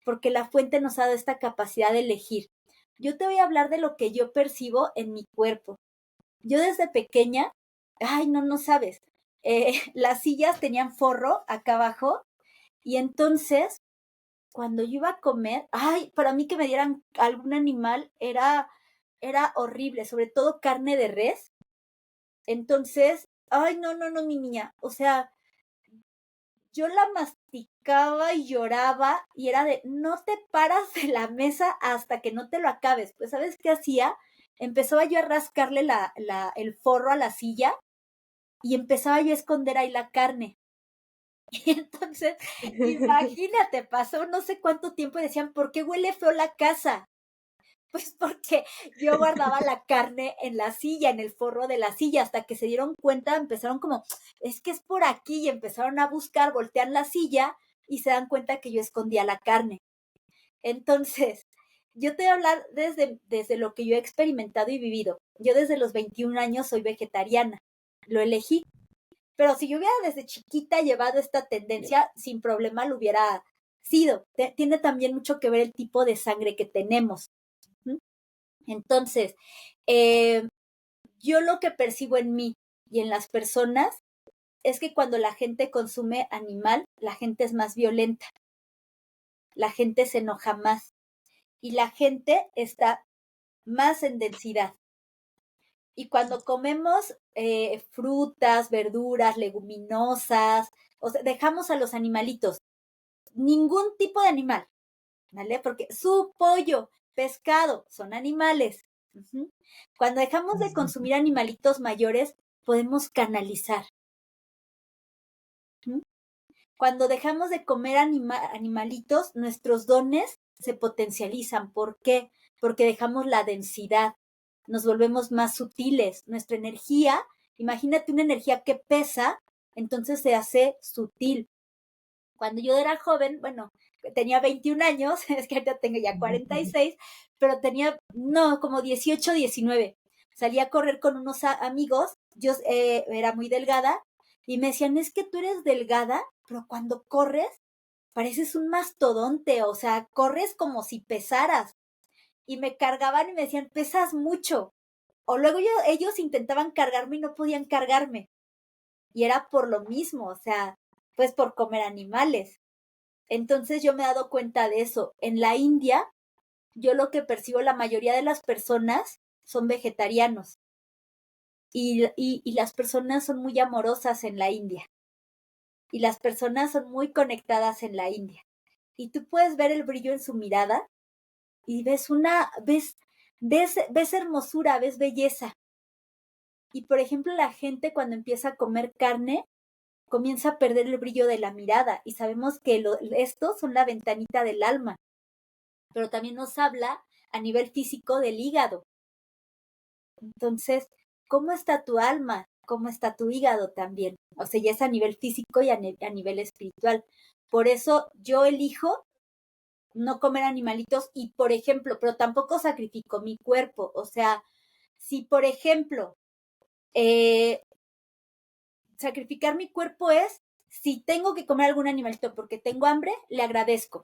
porque la fuente nos ha dado esta capacidad de elegir. Yo te voy a hablar de lo que yo percibo en mi cuerpo. Yo desde pequeña, ay, no, no sabes, las sillas tenían forro acá abajo y entonces cuando yo iba a comer, ay, para mí que me dieran algún animal era horrible, sobre todo carne de res. Entonces, ay, no, no, no, mi niña, o sea, yo la masticaba y lloraba y era de, no te paras de la mesa hasta que no te lo acabes. Pues, ¿sabes qué hacía? Empezaba yo a rascarle el forro a la silla y empezaba yo a esconder ahí la carne. Y entonces, imagínate, pasó no sé cuánto tiempo y decían, ¿por qué huele feo la casa? Pues porque yo guardaba la carne en la silla, en el forro de la silla, hasta que se dieron cuenta, empezaron como, es que es por aquí, y empezaron a buscar, voltean la silla y se dan cuenta que yo escondía la carne. Entonces, yo te voy a hablar desde lo que yo he experimentado y vivido. Yo desde los 21 años soy vegetariana, lo elegí, pero si yo hubiera desde chiquita llevado esta tendencia, sin problema sido. Tiene también mucho que ver el tipo de sangre que tenemos. Entonces, yo lo que percibo en mí y en las personas es que cuando la gente consume animal, la gente es más violenta, la gente se enoja más y la gente está más en densidad. Y cuando comemos frutas, verduras, leguminosas, o sea, dejamos a los animalitos, ningún tipo de animal, ¿vale? Porque su pollo, pescado, son animales. Cuando dejamos de consumir animalitos mayores, podemos canalizar. Cuando dejamos de comer animalitos, nuestros dones se potencializan. ¿Por qué? Porque dejamos la densidad, nos volvemos más sutiles. Nuestra energía, imagínate una energía que pesa, entonces se hace sutil. Cuando yo era joven, bueno, tenía 21 años, es que ahorita tengo ya 46, pero tenía, no, como 18, 19. Salí a correr con unos amigos, yo era muy delgada, y me decían, es que tú eres delgada, pero cuando corres, pareces un mastodonte, o sea, corres como si pesaras. Y me cargaban y me decían, pesas mucho. O luego ellos intentaban cargarme y no podían cargarme. Y era por lo mismo, o sea, pues por comer animales. Entonces yo me he dado cuenta de eso. En la India, yo lo que percibo, la mayoría de las personas son vegetarianos y las personas son muy amorosas en la India y las personas son muy conectadas en la India. Y tú puedes ver el brillo en su mirada y ves hermosura, ves belleza. Y por ejemplo, la gente cuando empieza a comer carne, comienza a perder el brillo de la mirada y sabemos que estos son la ventanita del alma. Pero también nos habla a nivel físico del hígado. Entonces, ¿cómo está tu alma? ¿Cómo está tu hígado también? O sea, ya es a nivel físico y a nivel espiritual. Por eso yo elijo no comer animalitos y, por ejemplo, pero tampoco sacrifico mi cuerpo. O sea, si, por ejemplo, sacrificar mi cuerpo es, si tengo que comer algún animalito porque tengo hambre, le agradezco.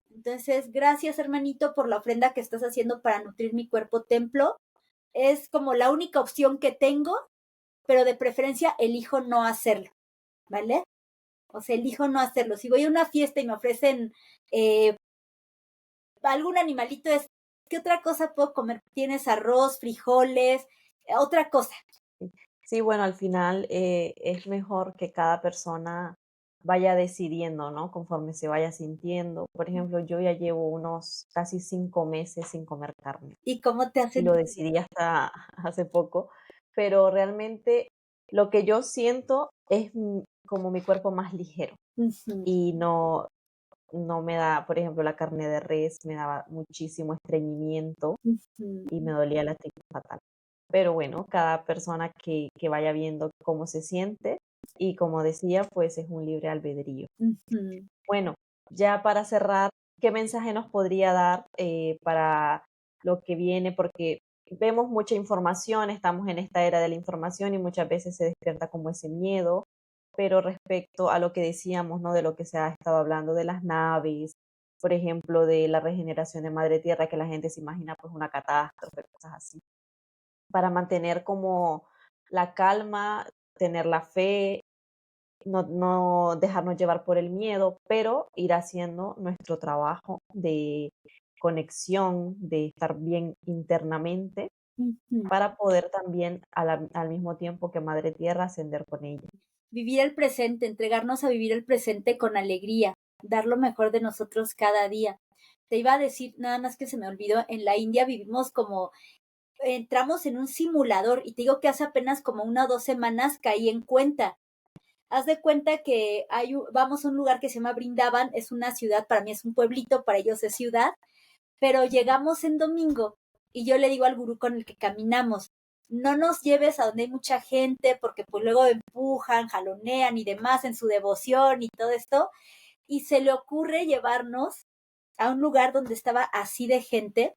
Entonces, gracias hermanito por la ofrenda que estás haciendo para nutrir mi cuerpo templo. Es como la única opción que tengo, pero de preferencia elijo no hacerlo, ¿vale? O sea, elijo no hacerlo. Si voy a una fiesta y me ofrecen algún animalito, ¿qué otra cosa puedo comer? Tienes arroz, frijoles, otra cosa. Sí, bueno, al final es mejor que cada persona vaya decidiendo, ¿no? Conforme se vaya sintiendo. Por ejemplo, yo ya llevo unos casi 5 meses sin comer carne ¿Y cómo te y hacen? lo decidí hasta hace poco, pero realmente lo que yo siento es como mi cuerpo más ligero Uh-huh, y no me da, por ejemplo, la carne de res me daba muchísimo estreñimiento uh-huh, y me dolía la tripa fatal. Pero bueno, cada persona que vaya viendo cómo se siente y como decía, pues es un libre albedrío. uh-huh. Bueno, ya para cerrar, ¿qué mensaje nos podría dar para lo que viene? Porque vemos mucha información, estamos en esta era de la información y muchas veces se despierta como ese miedo, pero respecto a lo que decíamos, ¿no? De lo que se ha estado hablando de las naves, por ejemplo, de la regeneración de Madre Tierra, que la gente se imagina pues una catástrofe, cosas así para mantener como la calma, tener la fe, no dejarnos llevar por el miedo, pero ir haciendo nuestro trabajo de conexión, de estar bien internamente, Uh-huh. para poder también al mismo tiempo que Madre Tierra ascender con ella. Vivir el presente, entregarnos a vivir el presente con alegría, dar lo mejor de nosotros cada día. Te iba a decir, nada más que se me olvidó, en la India vivimos como, entramos en un simulador y te digo que hace apenas como 1 o 2 semanas caí en cuenta. Haz de cuenta que vamos a un lugar que se llama Brindavan, es una ciudad, para mí es un pueblito, para ellos es ciudad, pero llegamos en domingo y yo le digo al gurú con el que caminamos, no nos lleves a donde hay mucha gente porque pues luego empujan, jalonean y demás en su devoción y todo esto, y se le ocurre llevarnos a un lugar donde estaba así de gente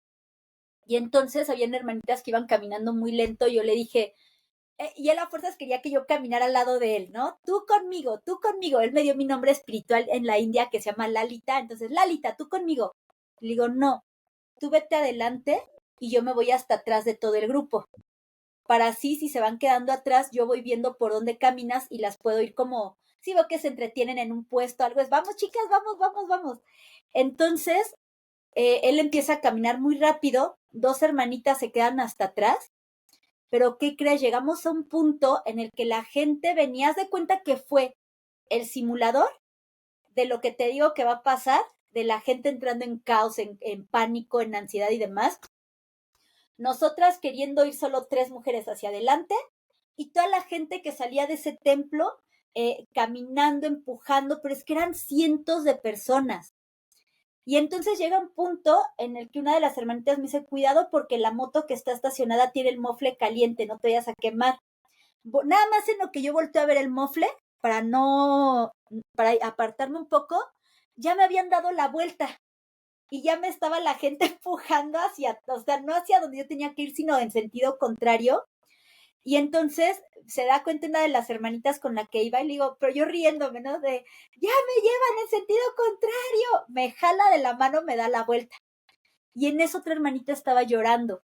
y entonces habían hermanitas que iban caminando muy lento y yo le dije, Y él a fuerzas quería que yo caminara al lado de él, ¿no? Tú conmigo, tú conmigo. Él me dio mi nombre espiritual en la India que se llama Lalita. Entonces, Lalita, tú conmigo. Le digo, no, tú vete adelante y yo me voy hasta atrás de todo el grupo. Para así, si se van quedando atrás, yo voy viendo por dónde caminas y las puedo ir como, si veo que se entretienen en un puesto, algo es, vamos chicas, vamos, vamos, vamos. Entonces, él empieza a caminar muy rápido, dos hermanitas se quedan hasta atrás, pero ¿qué crees? Llegamos a un punto en el que la gente venía, haz de cuenta que fue el simulador de lo que te digo que va a pasar, de la gente entrando en caos, en pánico, en ansiedad y demás. Nosotras queriendo ir solo 3 mujeres hacia adelante y toda la gente que salía de ese templo caminando, empujando, pero es que eran cientos de personas. Y entonces llega un punto en el que una de las hermanitas me dice, cuidado porque la moto que está estacionada tiene el mofle caliente, no te vayas a quemar. Nada más en lo que yo volteo a ver el mofle, para apartarme un poco, ya me habían dado la vuelta y ya me estaba la gente empujando hacia, o sea, no hacia donde yo tenía que ir, sino en sentido contrario. Y entonces se da cuenta una de las hermanitas con la que iba y le digo, pero yo riéndome, ¿no? De, ya me llevan en sentido contrario. Me jala de la mano, me da la vuelta. Y en eso otra hermanita estaba llorando.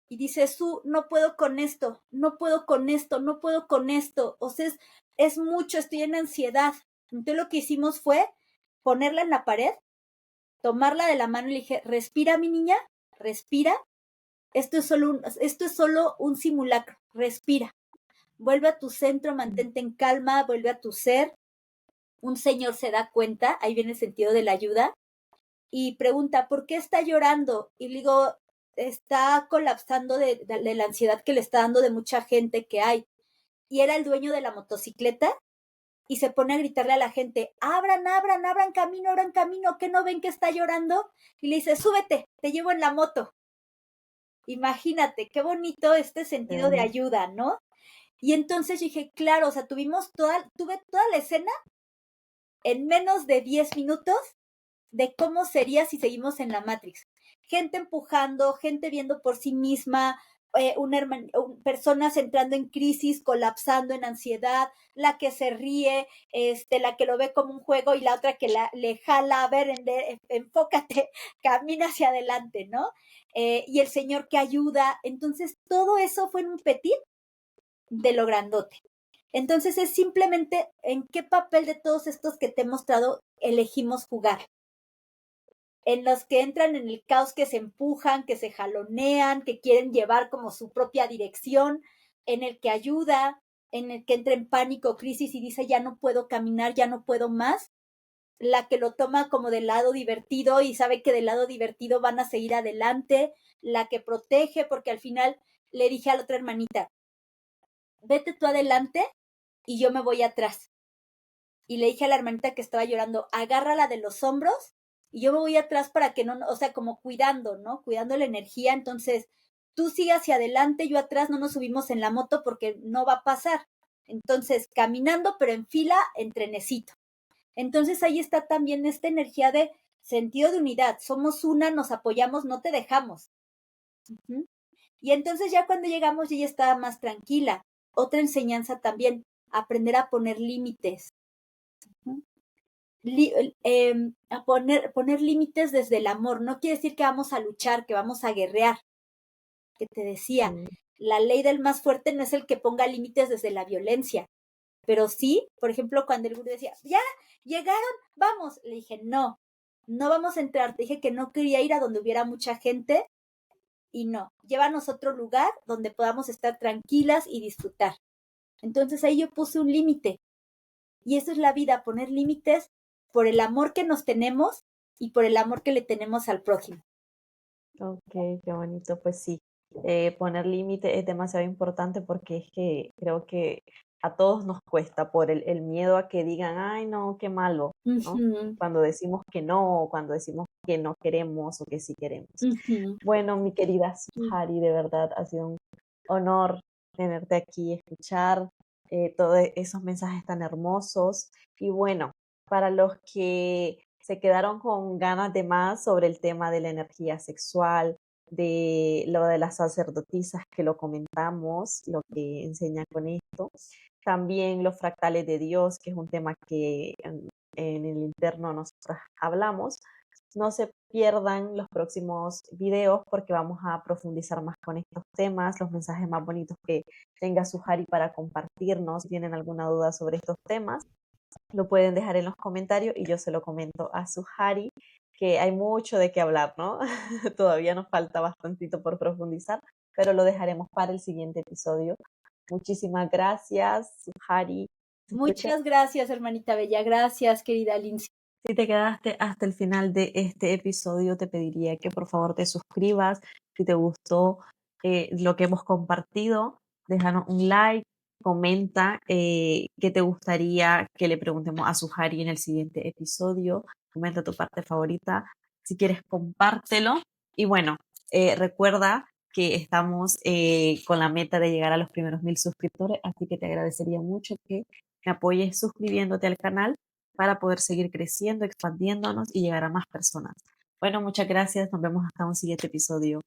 Y dice, no puedo con esto, no puedo con esto, no puedo con esto. O sea, es mucho, estoy en ansiedad. Entonces lo que hicimos fue ponerla en la pared, tomarla de la mano y le dije, respira, mi niña, respira. Esto es solo un simulacro, respira. Vuelve a tu centro, mantente en calma, vuelve a tu ser. Un señor se da cuenta, ahí viene el sentido de la ayuda, y pregunta, ¿por qué está llorando? Y le digo, está colapsando de la ansiedad que le está dando de mucha gente que hay. Y era el dueño de la motocicleta y se pone a gritarle a la gente, abran, abran, abran camino, ¿qué no ven que está llorando? Y le dice, súbete, te llevo en la moto. Imagínate, qué bonito este sentido de ayuda, ¿no? Y entonces dije, claro, o sea, tuve toda la escena en menos de 10 minutos de cómo sería si seguimos en la Matrix. Gente empujando, gente viendo por sí misma, personas entrando en crisis, colapsando en ansiedad, la que se ríe, la que lo ve como un juego y la otra que le jala, a ver, enfócate, camina hacia adelante, ¿no? Y el señor que ayuda. Entonces, todo eso fue en un petit de lo grandote. Entonces es simplemente en qué papel de todos estos que te he mostrado elegimos jugar. En los que entran en el caos, que se empujan, que se jalonean, que quieren llevar como su propia dirección, en el que ayuda, en el que entra en pánico, crisis y dice ya no puedo caminar, ya no puedo más, la que lo toma como del lado divertido y sabe que del lado divertido van a seguir adelante, la que protege, porque al final le dije a la otra hermanita, vete tú adelante y yo me voy atrás. Y le dije a la hermanita que estaba llorando, agárrala de los hombros y yo me voy atrás para que no, o sea, como cuidando, ¿no? Cuidando la energía. Entonces, tú sigue hacia adelante, yo atrás, no nos subimos en la moto porque no va a pasar. Entonces, caminando, pero en fila, en trenecito. Entonces, ahí está también esta energía de sentido de unidad. Somos una, nos apoyamos, no te dejamos. Uh-huh. Y entonces ya cuando llegamos, ella estaba más tranquila. Otra enseñanza también, aprender a poner límites. A poner límites desde el amor. No quiere decir que vamos a luchar, que vamos a guerrear. Que te decía, la ley del más fuerte no es el que ponga límites desde la violencia. Pero sí, por ejemplo, cuando el gurú decía, ya, llegaron, vamos. Le dije, no vamos a entrar. Te dije que no quería ir a donde hubiera mucha gente y no. Llévanos a otro lugar donde podamos estar tranquilas y disfrutar. Entonces ahí yo puse un límite. Y eso es la vida, poner límites por el amor que nos tenemos y por el amor que le tenemos al prójimo. Ok, qué bonito, pues sí. Poner límite es demasiado importante porque es que creo que a todos nos cuesta por el miedo a que digan, ay, no, qué malo, ¿no? Uh-huh. Cuando decimos que no, o cuando decimos que no queremos o que sí queremos. Uh-huh. Bueno, mi querida Suhari, de verdad ha sido un honor tenerte aquí, escuchar todos esos mensajes tan hermosos. Y bueno, para los que se quedaron con ganas de más sobre el tema de la energía sexual, de lo de las sacerdotisas que lo comentamos, lo que enseña con esto. También los fractales de Dios, que es un tema que en el interno nosotros hablamos. No se pierdan los próximos videos porque vamos a profundizar más con estos temas, los mensajes más bonitos que tenga Suhari para compartirnos. Si tienen alguna duda sobre estos temas, lo pueden dejar en los comentarios y yo se lo comento a Suhari, que hay mucho de qué hablar, ¿no? Todavía nos falta bastantito por profundizar, pero lo dejaremos para el siguiente episodio. Muchísimas gracias, Suhari. Muchas gracias, hermanita bella. Gracias, querida Lindsay. Si te quedaste hasta el final de este episodio, te pediría que por favor te suscribas. Si te gustó lo que hemos compartido, déjanos un like, comenta qué te gustaría que le preguntemos a Suhari en el siguiente episodio. Comenta tu parte favorita. Si quieres, compártelo. Y bueno, recuerda que estamos con la meta de llegar a los primeros 1000 suscriptores, así que te agradecería mucho que me apoyes suscribiéndote al canal para poder seguir creciendo, expandiéndonos y llegar a más personas. Bueno, muchas gracias. Nos vemos hasta un siguiente episodio.